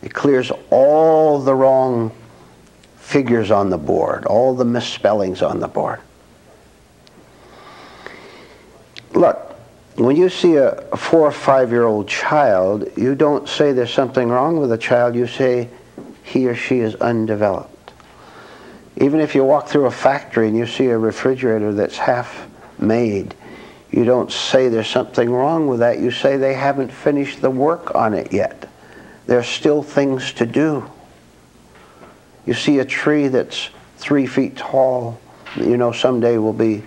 It clears all the wrong figures on the board, all the misspellings on the board. Look, when you see a 4 or 5-year-old child, you don't say there's something wrong with the child, you say he or she is undeveloped. Even if you walk through a factory and you see a refrigerator that's half made, you don't say there's something wrong with that, you say they haven't finished the work on it yet. There's still things to do. You see a tree that's 3 feet tall, you know someday will be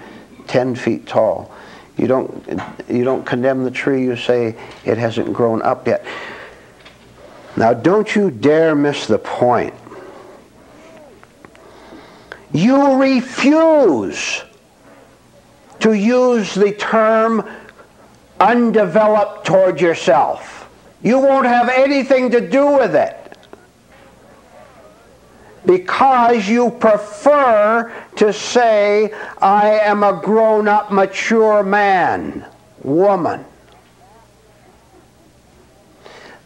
10 feet tall. You don't condemn the tree, you say it hasn't grown up yet. Now don't you dare miss the point. You refuse to use the term undeveloped toward yourself. You won't have anything to do with it, because you prefer to say, I am a grown-up, mature man, woman.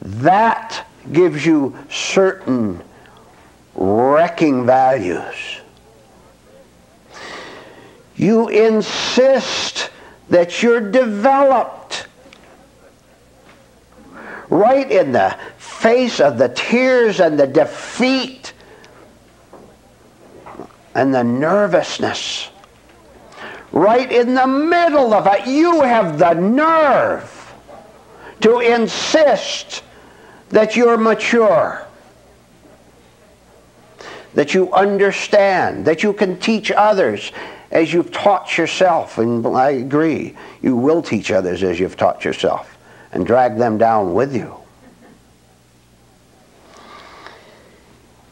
That gives you certain wrecking values. You insist that you're developed. Right in the face of the tears and the defeat and the nervousness, right in the middle of it, you have the nerve to insist that you're mature, that you understand, that you can teach others as you've taught yourself. And I agree, you will teach others as you've taught yourself and drag them down with you.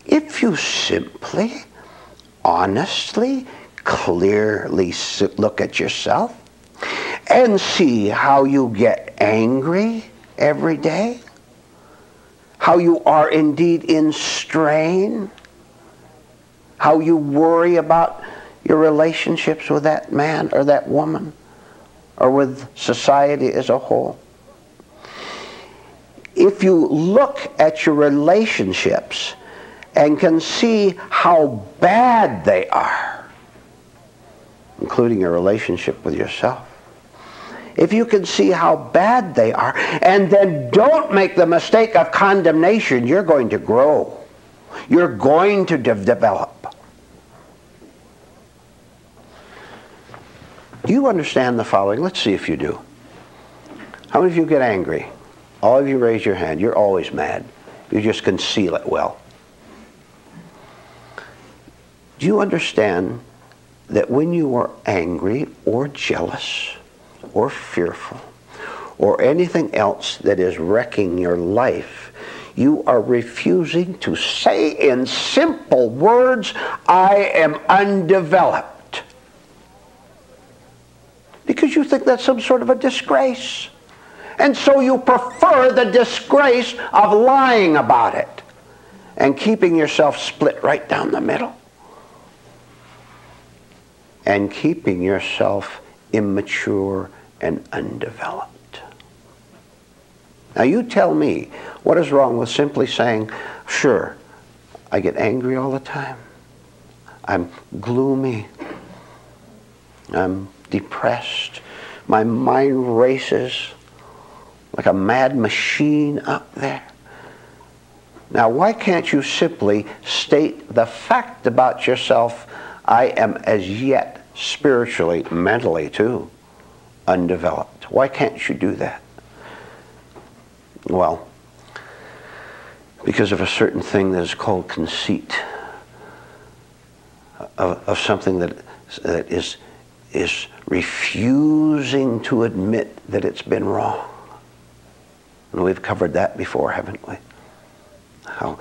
If you simply, honestly, clearly look at yourself and see how you get angry every day, how you are indeed in strain, how you worry about your relationships with that man or that woman or with society as a whole. If you look at your relationships and can see how bad they are, including your relationship with yourself, if you can see how bad they are, and then don't make the mistake of condemnation, you're going to grow. You're going to develop. Do you understand the following? Let's see if you do. How many of you get angry? All of you raise your hand. You're always mad. You just conceal it well. Do you understand that when you are angry or jealous or fearful or anything else that is wrecking your life, you are refusing to say in simple words, I am undeveloped? Because you think that's some sort of a disgrace. And so you prefer the disgrace of lying about it and keeping yourself split right down the middle and keeping yourself immature and undeveloped. Now you tell me, what is wrong with simply saying, sure, I get angry all the time. I'm gloomy. I'm depressed. My mind races like a mad machine up there. Now, why can't you simply state the fact about yourself, I am as yet spiritually, mentally too, undeveloped? Why can't you do that? Well, because of a certain thing that is called conceit, of something that is refusing to admit that it's been wrong. And we've covered that before, haven't we? How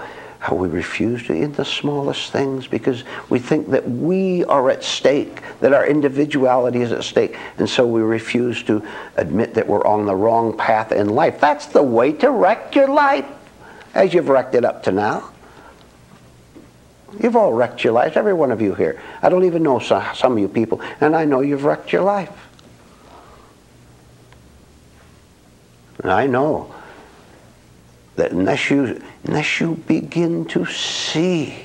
we refuse to, in the smallest things, because we think that we are at stake, that our individuality is at stake, and so we refuse to admit that we're on the wrong path in life. That's the way to wreck your life, as you've wrecked it up to now. You've all wrecked your lives, every one of you here. I don't even know some of you people, and I know you've wrecked your life. And I know that unless you begin to see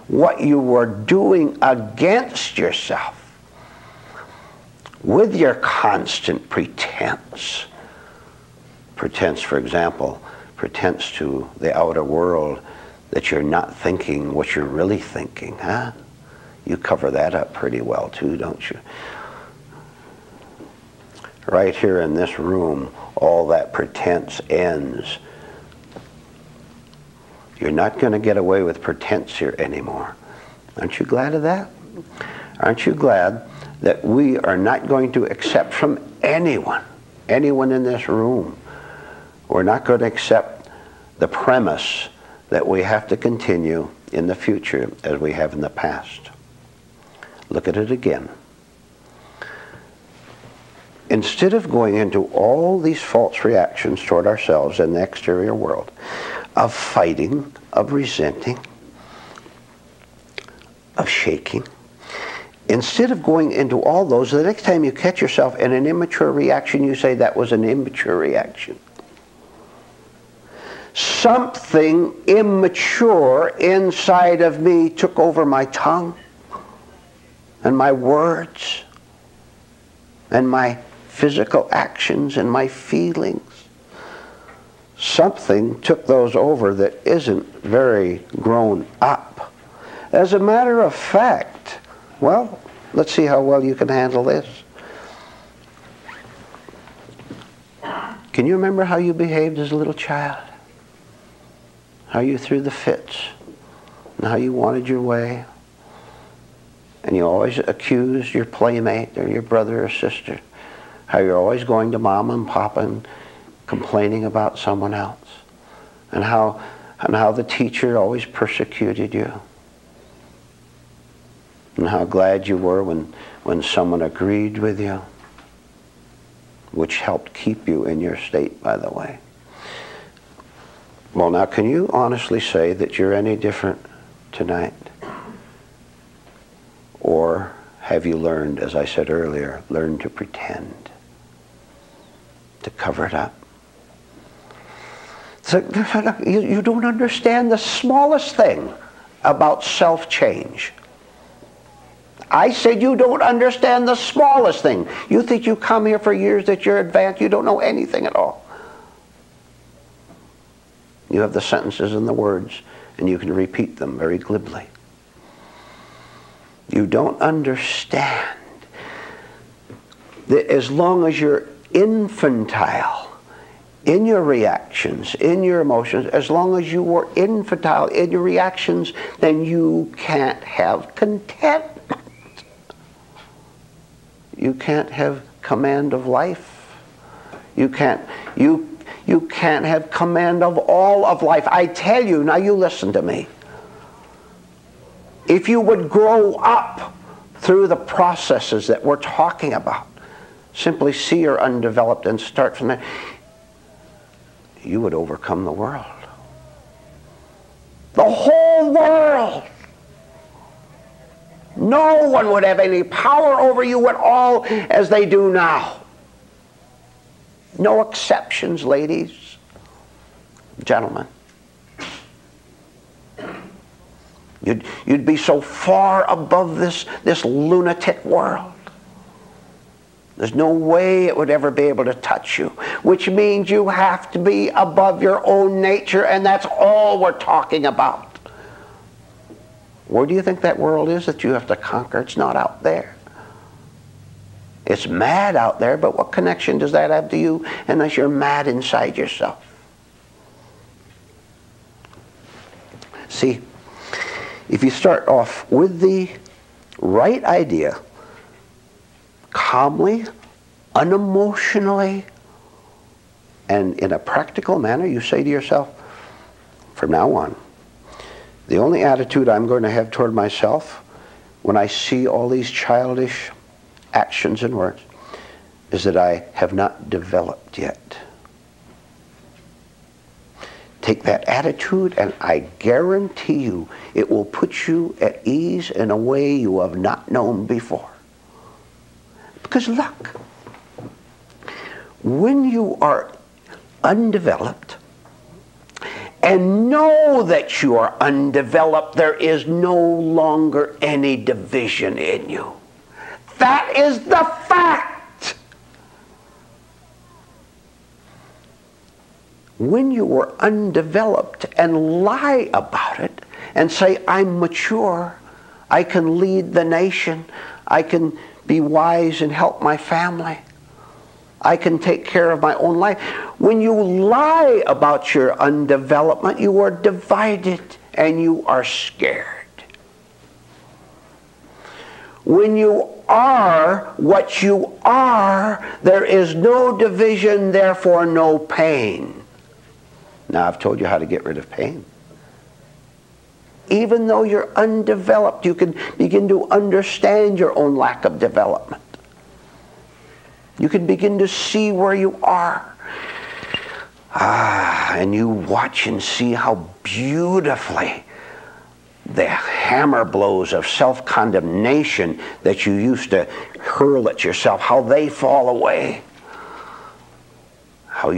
what you are doing against yourself with your constant pretense, for example, pretense to the outer world that you're not thinking what you're really thinking, huh? You cover that up pretty well too, don't you? Right here in this room, all that pretense ends. You're not going to get away with pretense here anymore. Aren't you glad of that? Aren't you glad that we are not going to accept from anyone in this room, we're not going to accept the premise that we have to continue in the future as we have in the past. Look at it again. Instead of going into all these false reactions toward ourselves and the exterior world, of fighting, of resenting, of shaking, instead of going into all those, the next time you catch yourself in an immature reaction, you say, that was an immature reaction. Something immature inside of me took over my tongue and my words and my physical actions and my feelings. Something took those over that isn't very grown up. As a matter of fact, well, let's see how well you can handle this. Can you remember how you behaved as a little child? How you threw the fits, and how you wanted your way, and you always accused your playmate or your brother or sister, how you're always going to mama and papa and complaining about someone else, and how the teacher always persecuted you, and how glad you were when someone agreed with you, which helped keep you in your state, by the way. Well, now, can you honestly say that you're any different tonight? Or have you learned, as I said earlier, learned to pretend, to cover it up? So, you don't understand the smallest thing about self-change. I said you don't understand the smallest thing. You think you come here for years that you're advanced, you don't know anything at all. You have the sentences and the words, and you can repeat them very glibly. You don't understand that as long as you're infantile in your reactions, in your emotions, as long as you were infantile in your reactions, then you can't have contentment. You can't have command of life. You can't have command of all of life. I tell you, now you listen to me. If you would grow up through the processes that we're talking about, simply see you're undeveloped and start from there, you would overcome the world. The whole world. No one would have any power over you at all as they do now. No exceptions, ladies, gentlemen. You'd be so far above this lunatic world. There's no way it would ever be able to touch you, which means you have to be above your own nature, and that's all we're talking about. Where do you think that world is that you have to conquer? It's not out there. It's mad out there, but what connection does that have to you unless you're mad inside yourself? See, if you start off with the right idea, calmly, unemotionally, and in a practical manner, you say to yourself, from now on, the only attitude I'm going to have toward myself when I see all these childish actions and words is that I have not developed yet. Take that attitude, and I guarantee you it will put you at ease in a way you have not known before. Because look, when you are undeveloped and know that you are undeveloped, there is no longer any division in you. That is the fact. When you are undeveloped and lie about it and say, I'm mature, I can lead the nation, I can be wise and help my family, I can take care of my own life. When you lie about your undevelopment, you are divided and you are scared. When you are what you are, there is no division, therefore no pain. Now, I've told you how to get rid of pain. Even though you're undeveloped, you can begin to understand your own lack of development. You can begin to see where you are. And you watch and see how beautifully the hammer blows of self-condemnation that you used to hurl at yourself, how they fall away. How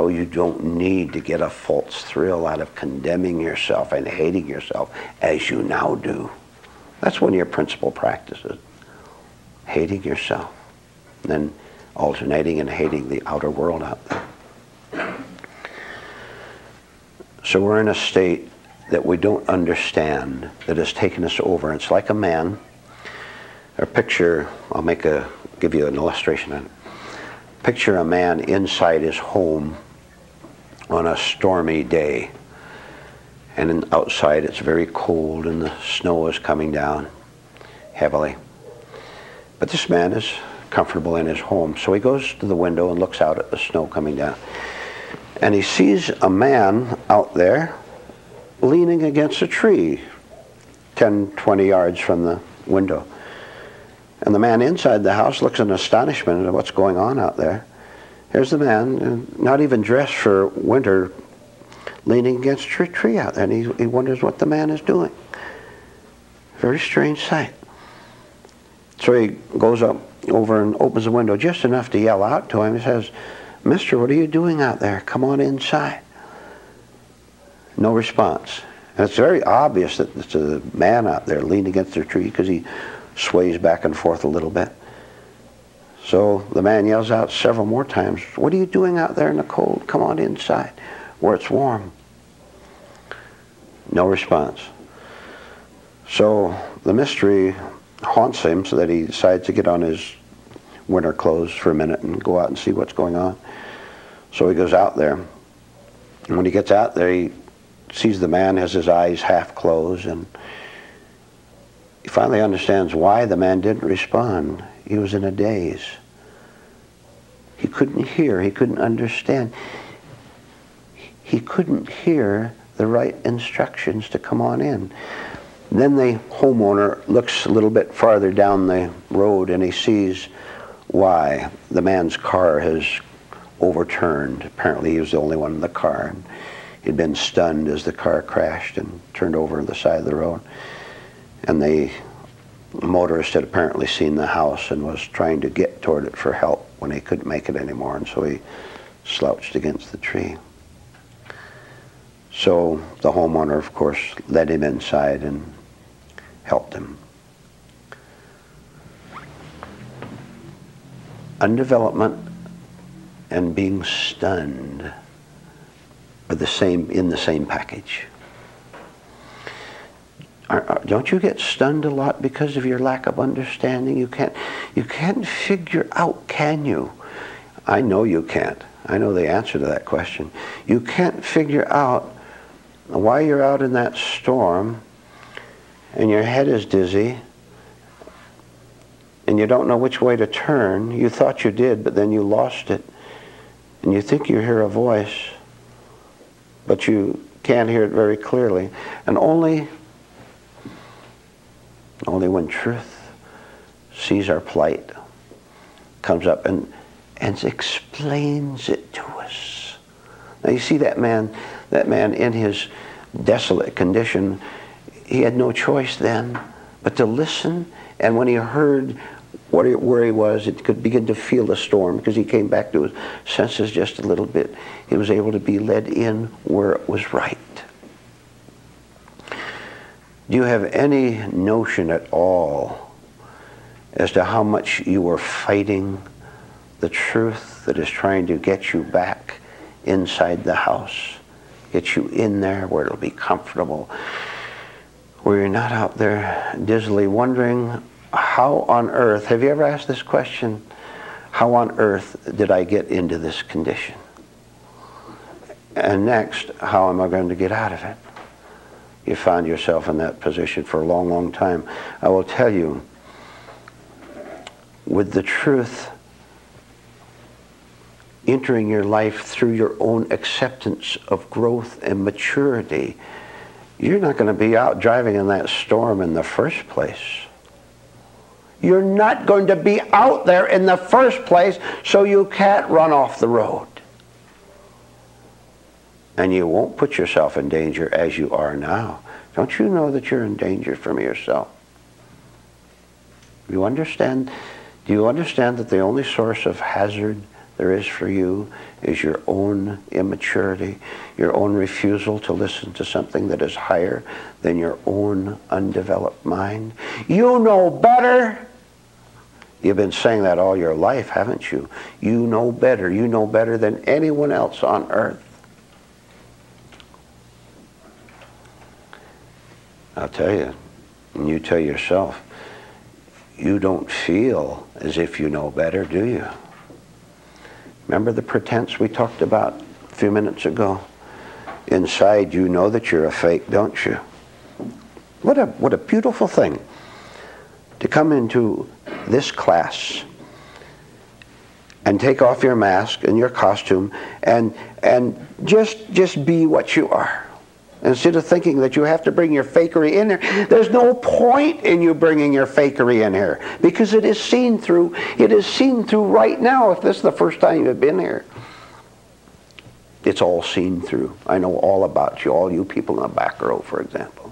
you don't need to get a false thrill out of condemning yourself and hating yourself as you now do. That's one of your principal practices. Hating yourself. And then alternating and hating the outer world out there. So we're in a state that we don't understand, that has taken us over. It's like a man. A picture, give you an illustration of it. Picture a man inside his home on a stormy day. And outside it's very cold and the snow is coming down heavily. But this man is comfortable in his home. So he goes to the window and looks out at the snow coming down. And he sees a man out there leaning against a tree 10, 20 yards from the window. And the man inside the house looks in astonishment at what's going on out there. Here's the man, not even dressed for winter, leaning against a tree out there. And he wonders what the man is doing. Very strange sight. So he goes up over and opens the window just enough to yell out to him. He says, "Mister, what are you doing out there? Come on inside." No response. And it's very obvious that it's a man out there leaning against the tree because he sways back and forth a little bit. So the man yells out several more times, "What are you doing out there in the cold? Come on inside where it's warm." No response. So the mystery haunts him so that he decides to get on his winter clothes for a minute and go out and see what's going on. So he goes out there. And when he gets out there, he sees the man has his eyes half closed, and he finally understands why the man didn't respond. He was in a daze. He couldn't hear. He couldn't understand. He couldn't hear the right instructions to come on in. Then the homeowner looks a little bit farther down the road and he sees why. The man's car has overturned. Apparently he was the only one in the car. And he'd been stunned as the car crashed and turned over on the side of the road. And the motorist had apparently seen the house and was trying to get toward it for help when he couldn't make it anymore, and so he slouched against the tree. So the homeowner, of course, led him inside and helped him. Undevelopment and being stunned are in the same package. Don't you get stunned a lot because of your lack of understanding? You can't figure out, can you? I know you can't. I know the answer to that question. You can't figure out why you're out in that storm and your head is dizzy and you don't know which way to turn. You thought you did, but then you lost it. And you think you hear a voice, but you can't hear it very clearly. And only when truth sees our plight, comes up and explains it to us. Now you see that man in his desolate condition, he had no choice then but to listen. And when he heard where he was, it could begin to feel the storm, because he came back to his senses just a little bit. He was able to be led in where it was right. Do you have any notion at all as to how much you are fighting the truth that is trying to get you back inside the house, get you in there where it'll be comfortable, where you're not out there dizzily wondering, how on earth, have you ever asked this question, how on earth did I get into this condition? And next, how am I going to get out of it? You found yourself in that position for a long, long time. I will tell you, with the truth entering your life through your own acceptance of growth and maturity, you're not going to be out driving in that storm in the first place. You're not going to be out there in the first place, so you can't run off the road. And you won't put yourself in danger as you are now. Don't you know that you're in danger from yourself? You understand? Do you understand that the only source of hazard there is for you is your own immaturity, your own refusal to listen to something that is higher than your own undeveloped mind? You know better. You've been saying that all your life, haven't you? You know better. You know better than anyone else on earth. I'll tell you, and you tell yourself, you don't feel as if you know better, do you? Remember the pretense we talked about a few minutes ago? Inside you know that you're a fake, don't you? What a beautiful thing to come into this class and take off your mask and your costume and just be what you are. Instead of thinking that you have to bring your fakery in there, there's no point in you bringing your fakery in here, because it is seen through. It is seen through right now. If this is the first time you've been here, it's all seen through. I know all about you, all you people in the back row, for example.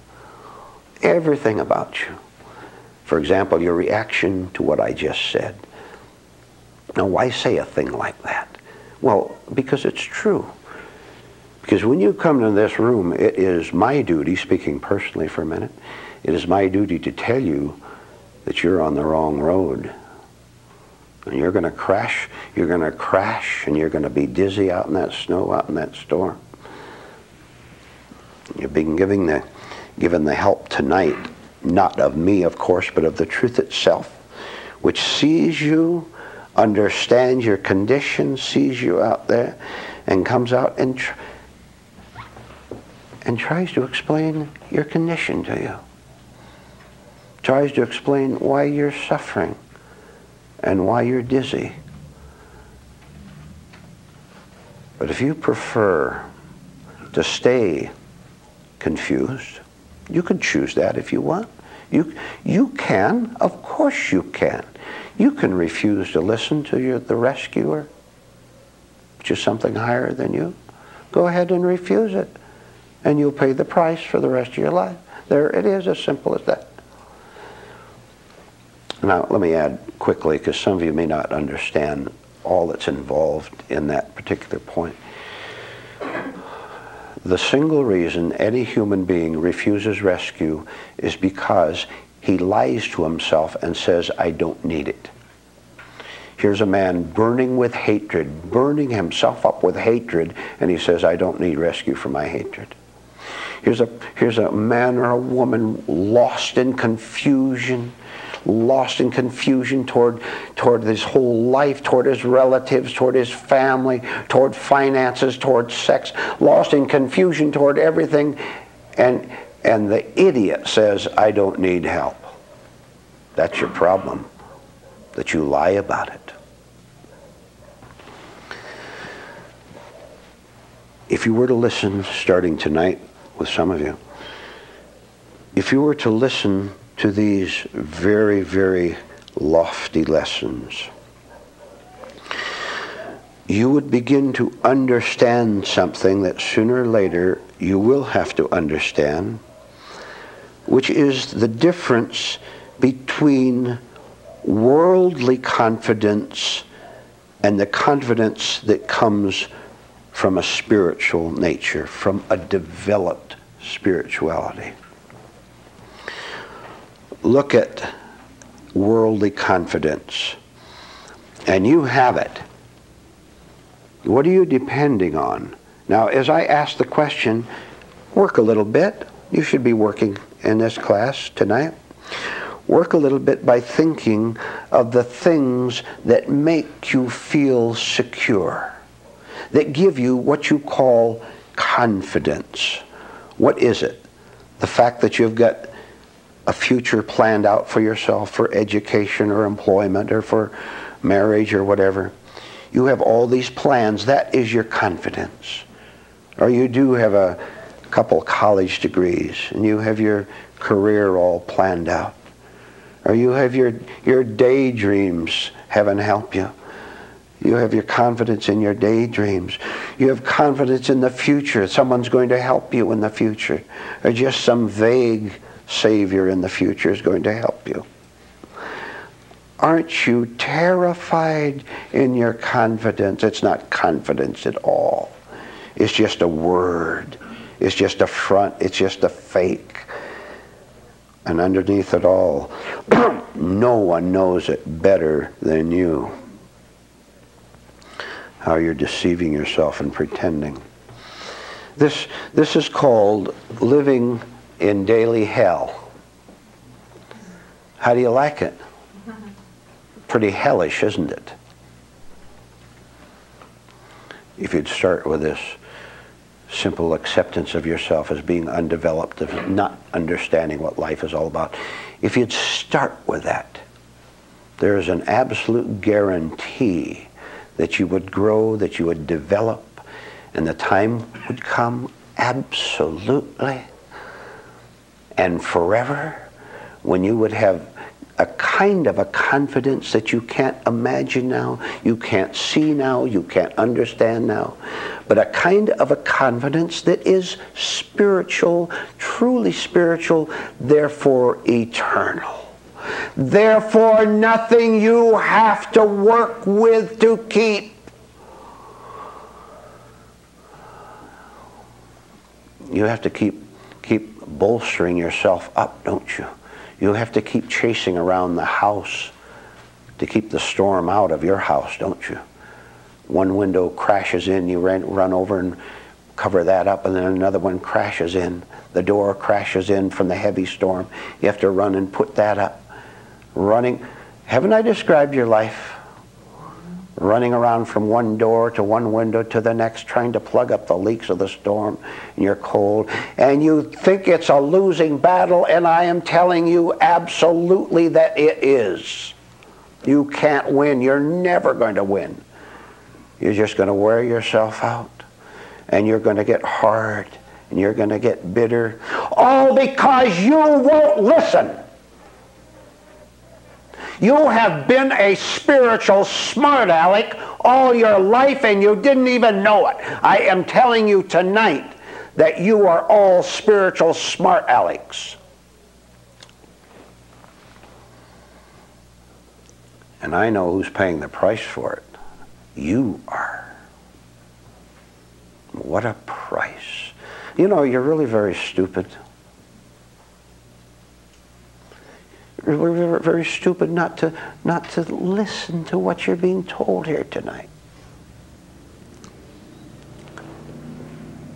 Everything about you. For example, your reaction to what I just said. Now, why say a thing like that? Well, because it's true. Because when you come to this room, it is my duty, speaking personally for a minute, it is my duty to tell you that you're on the wrong road. And you're going to crash, and you're going to be dizzy out in that snow, out in that storm. You're being given the help tonight, not of me, of course, but of the truth itself, which sees you, understands your condition, sees you out there, and comes out and tries to explain your condition to you. Tries to explain why you're suffering and why you're dizzy. But if you prefer to stay confused, you can choose that if you want. You can, of course you can. You can refuse to listen to the rescuer, which is something higher than you. Go ahead and refuse it, and you'll pay the price for the rest of your life. There it is, as simple as that. Now, let me add quickly, because some of you may not understand all that's involved in that particular point. The single reason any human being refuses rescue is because he lies to himself and says, I don't need it. Here's a man burning with hatred, burning himself up with hatred, and he says, I don't need rescue for my hatred. Here's a man or a woman lost in confusion toward his whole life, toward his relatives, toward his family, toward finances, toward sex, lost in confusion toward everything, and the idiot says, I don't need help. That's your problem, that you lie about it. If you were to listen, starting tonight with some of you, if you were to listen to these very, very lofty lessons, you would begin to understand something that sooner or later you will have to understand, which is the difference between worldly confidence and the confidence that comes from a spiritual nature, from a developed spirituality. Look at worldly confidence, and you have it. What are you depending on? Now, as I ask the question, work a little bit. You should be working in this class tonight. Work a little bit by thinking of the things that make you feel secure, that give you what you call confidence. What is it? The fact that you've got a future planned out for yourself, for education or employment or for marriage or whatever. You have all these plans. That is your confidence. Or you do have a couple college degrees and you have your career all planned out. Or you have your daydreams, heaven help you. You have your confidence in your daydreams. You have confidence in the future. Someone's going to help you in the future. Or just some vague Savior in the future is going to help you. Aren't you terrified in your confidence? It's not confidence at all. It's just a word. It's just a front. It's just a fake. And underneath it all, no one knows it better than you. How you're deceiving yourself and pretending. This is called living in daily hell. How do you like it? Pretty hellish, isn't it? If you'd start with this simple acceptance of yourself as being undeveloped, of not understanding what life is all about. If you'd start with that, there is an absolute guarantee that you would grow, that you would develop, and the time would come absolutely and forever when you would have a kind of a confidence that you can't imagine now, you can't see now, you can't understand now, but a kind of a confidence that is spiritual, truly spiritual, therefore eternal. Therefore nothing you have to work with to keep. You have to keep bolstering yourself up, don't you? You have to keep chasing around the house to keep the storm out of your house, don't you? One window crashes in, you run over and cover that up, and then another one crashes in. The door crashes in from the heavy storm. You have to run and put that up. Running. Haven't I described your life? Running around from one door to one window to the next, trying to plug up the leaks of the storm, and you're cold, and you think it's a losing battle, and I am telling you absolutely that it is. You can't win. You're never going to win. You're just going to wear yourself out, and you're going to get hard, and you're going to get bitter, all because you won't listen. You have been a spiritual smart aleck all your life and you didn't even know it. I am telling you tonight that you are all spiritual smart alecks. And I know who's paying the price for it. You are. What a price. You know, you're really very stupid. We're very stupid not to listen to what you're being told here tonight.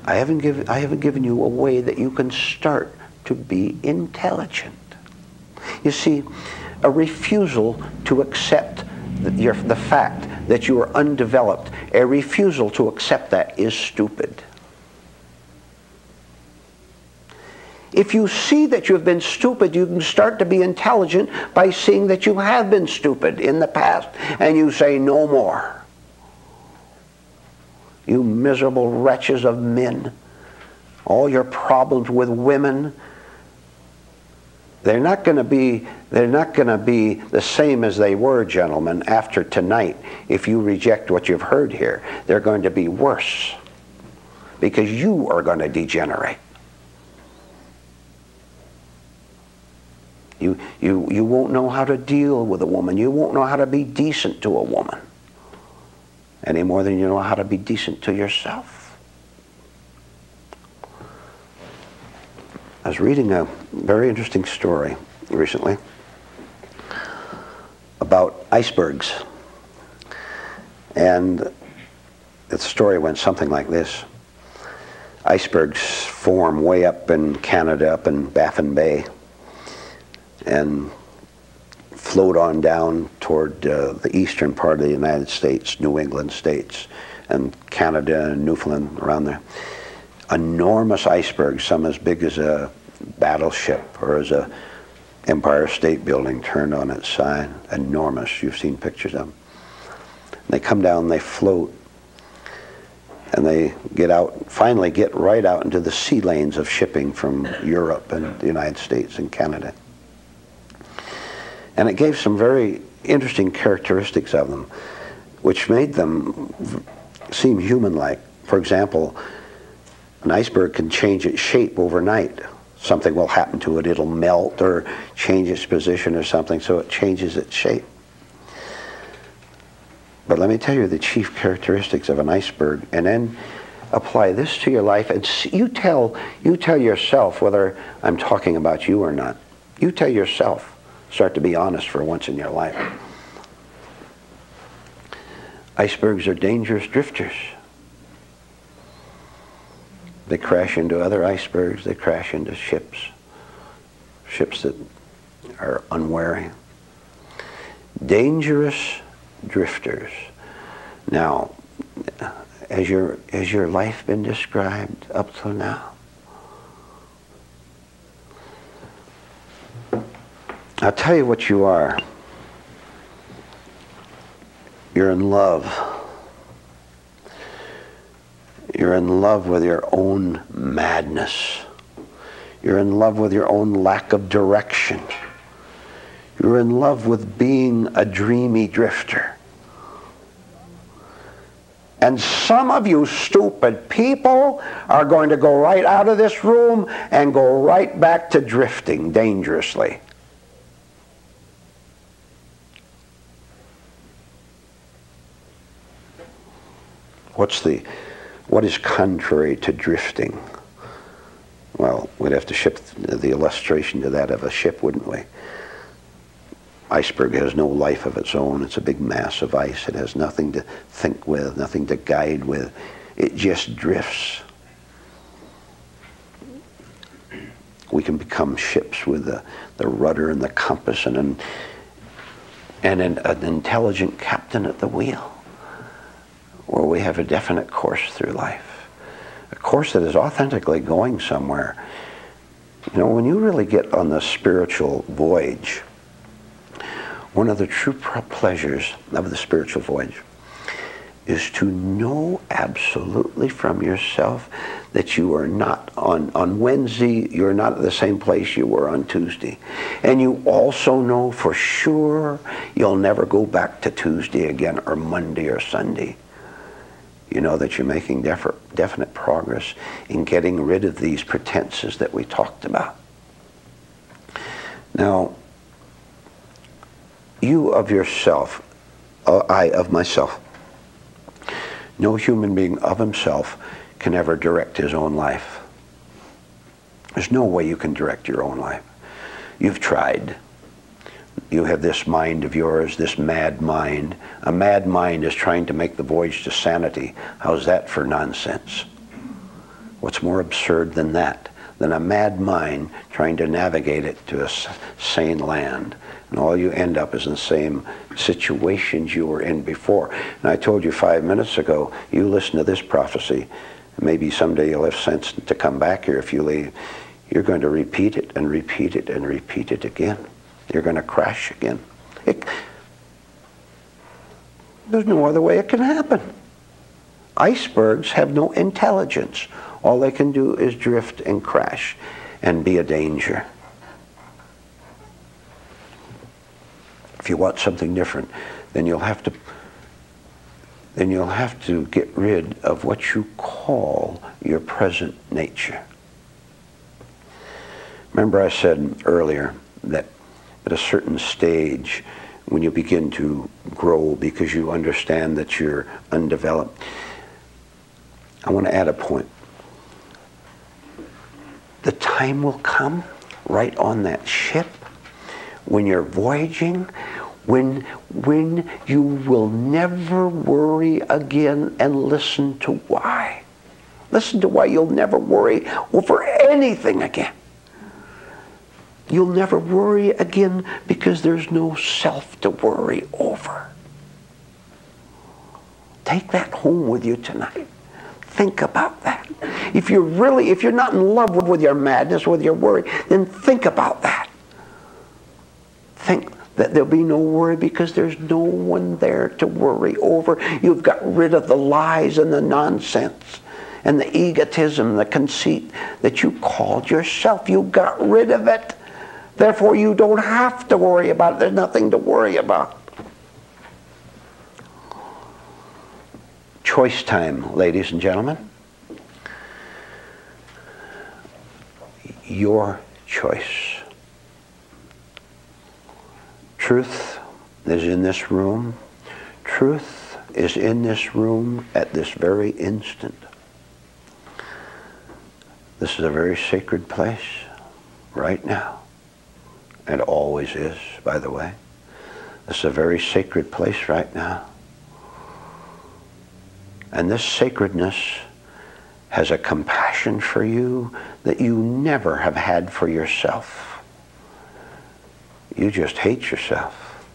I haven't given you a way that you can start to be intelligent. You see, a refusal to accept the fact that you are undeveloped, a refusal to accept that is stupid. If you see that you have been stupid, you can start to be intelligent by seeing that you have been stupid in the past, and you say no more. You miserable wretches of men, all your problems with women, They're not going to be the same as they were, gentlemen, after tonight. If you reject what you've heard here, they're going to be worse, because you are going to degenerate. You won't know how to deal with a woman. You won't know how to be decent to a woman any more than you know how to be decent to yourself. I was reading a very interesting story recently about icebergs. And the story went something like this. Icebergs form way up in Canada, up in Baffin Bay, and float on down toward the eastern part of the United States, New England states, and Canada and Newfoundland around there. Enormous icebergs, some as big as a battleship or as a Empire State Building turned on its side. Enormous. You've seen pictures of them. They come down, they float, and they get out, finally get right out into the sea lanes of shipping from Europe and the United States and Canada. And it gave some very interesting characteristics of them, which made them seem human-like. For example, an iceberg can change its shape overnight. Something will happen to it. It'll melt or change its position or something, so it changes its shape. But let me tell you the chief characteristics of an iceberg, and then apply this to your life. And you tell yourself whether I'm talking about you or not. You tell yourself. Start to be honest for once in your life. Icebergs are dangerous drifters. They crash into other icebergs. They crash into ships that are unwary. Dangerous drifters. Now, has your life been described up till now? I'll tell you what you are. You're in love. You're in love with your own madness. You're in love with your own lack of direction. You're in love with being a dreamy drifter. And some of you stupid people are going to go right out of this room and go right back to drifting dangerously. What is contrary to drifting? Well, we'd have to shift the illustration to that of a ship, wouldn't we? Iceberg has no life of its own. It's a big mass of ice. It has nothing to think with, nothing to guide with. It just drifts. We can become ships with the rudder and the compass and an intelligent captain at the wheel, where we have a definite course through life, a course that is authentically going somewhere. You know, when you really get on the spiritual voyage, one of the true pleasures of the spiritual voyage is to know absolutely from yourself that you are not on Wednesday, you're not at the same place you were on Tuesday. And you also know for sure you'll never go back to Tuesday again, or Monday or Sunday. You know that you're making definite progress in getting rid of these pretenses that we talked about. Now, you of yourself, I of myself. No human being of himself can ever direct his own life. There's no way you can direct your own life. You've tried. You have this mind of yours, this mad mind. A mad mind is trying to make the voyage to sanity. How's that for nonsense? What's more absurd than that? Than a mad mind trying to navigate it to a sane land. And all you end up is in the same situations you were in before. And I told you 5 minutes ago, you listen to this prophecy. Maybe someday you'll have sense to come back here if you leave. You're going to repeat it and repeat it and repeat it again. You're going to crash again. There's no other way it can happen. Icebergs have no intelligence. All they can do is drift and crash and be a danger. If you want something different, then you'll have to get rid of what you call your present nature. Remember I said earlier that at a certain stage, when you begin to grow because you understand that you're undeveloped, I want to add a point. The time will come right on that ship when you're voyaging, when you will never worry again, and listen to why. Listen to why you'll never worry over anything again. You'll never worry again because there's no self to worry over. Take that home with you tonight. Think about that. If you're not in love with your madness, with your worry, then think about that. Think that there'll be no worry because there's no one there to worry over. You've got rid of the lies and the nonsense and the egotism, the conceit that you called yourself. You got rid of it. Therefore, you don't have to worry about it. There's nothing to worry about. Choice time, ladies and gentlemen. Your choice. Truth is in this room. Truth is in this room at this very instant. This is a very sacred place right now. And always is, by the way. This is a very sacred place right now. And this sacredness has a compassion for you that you never have had for yourself. You just hate yourself.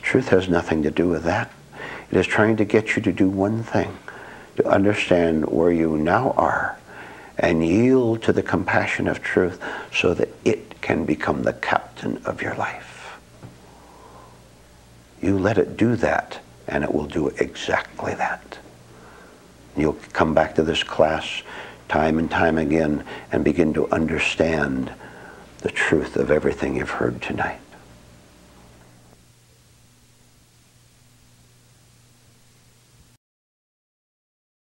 Truth has nothing to do with that. It is trying to get you to do one thing, to understand where you now are and yield to the compassion of truth so that it can become the captain of your life. You let it do that, and it will do exactly that. You'll come back to this class time and time again and begin to understand the truth of everything you've heard tonight.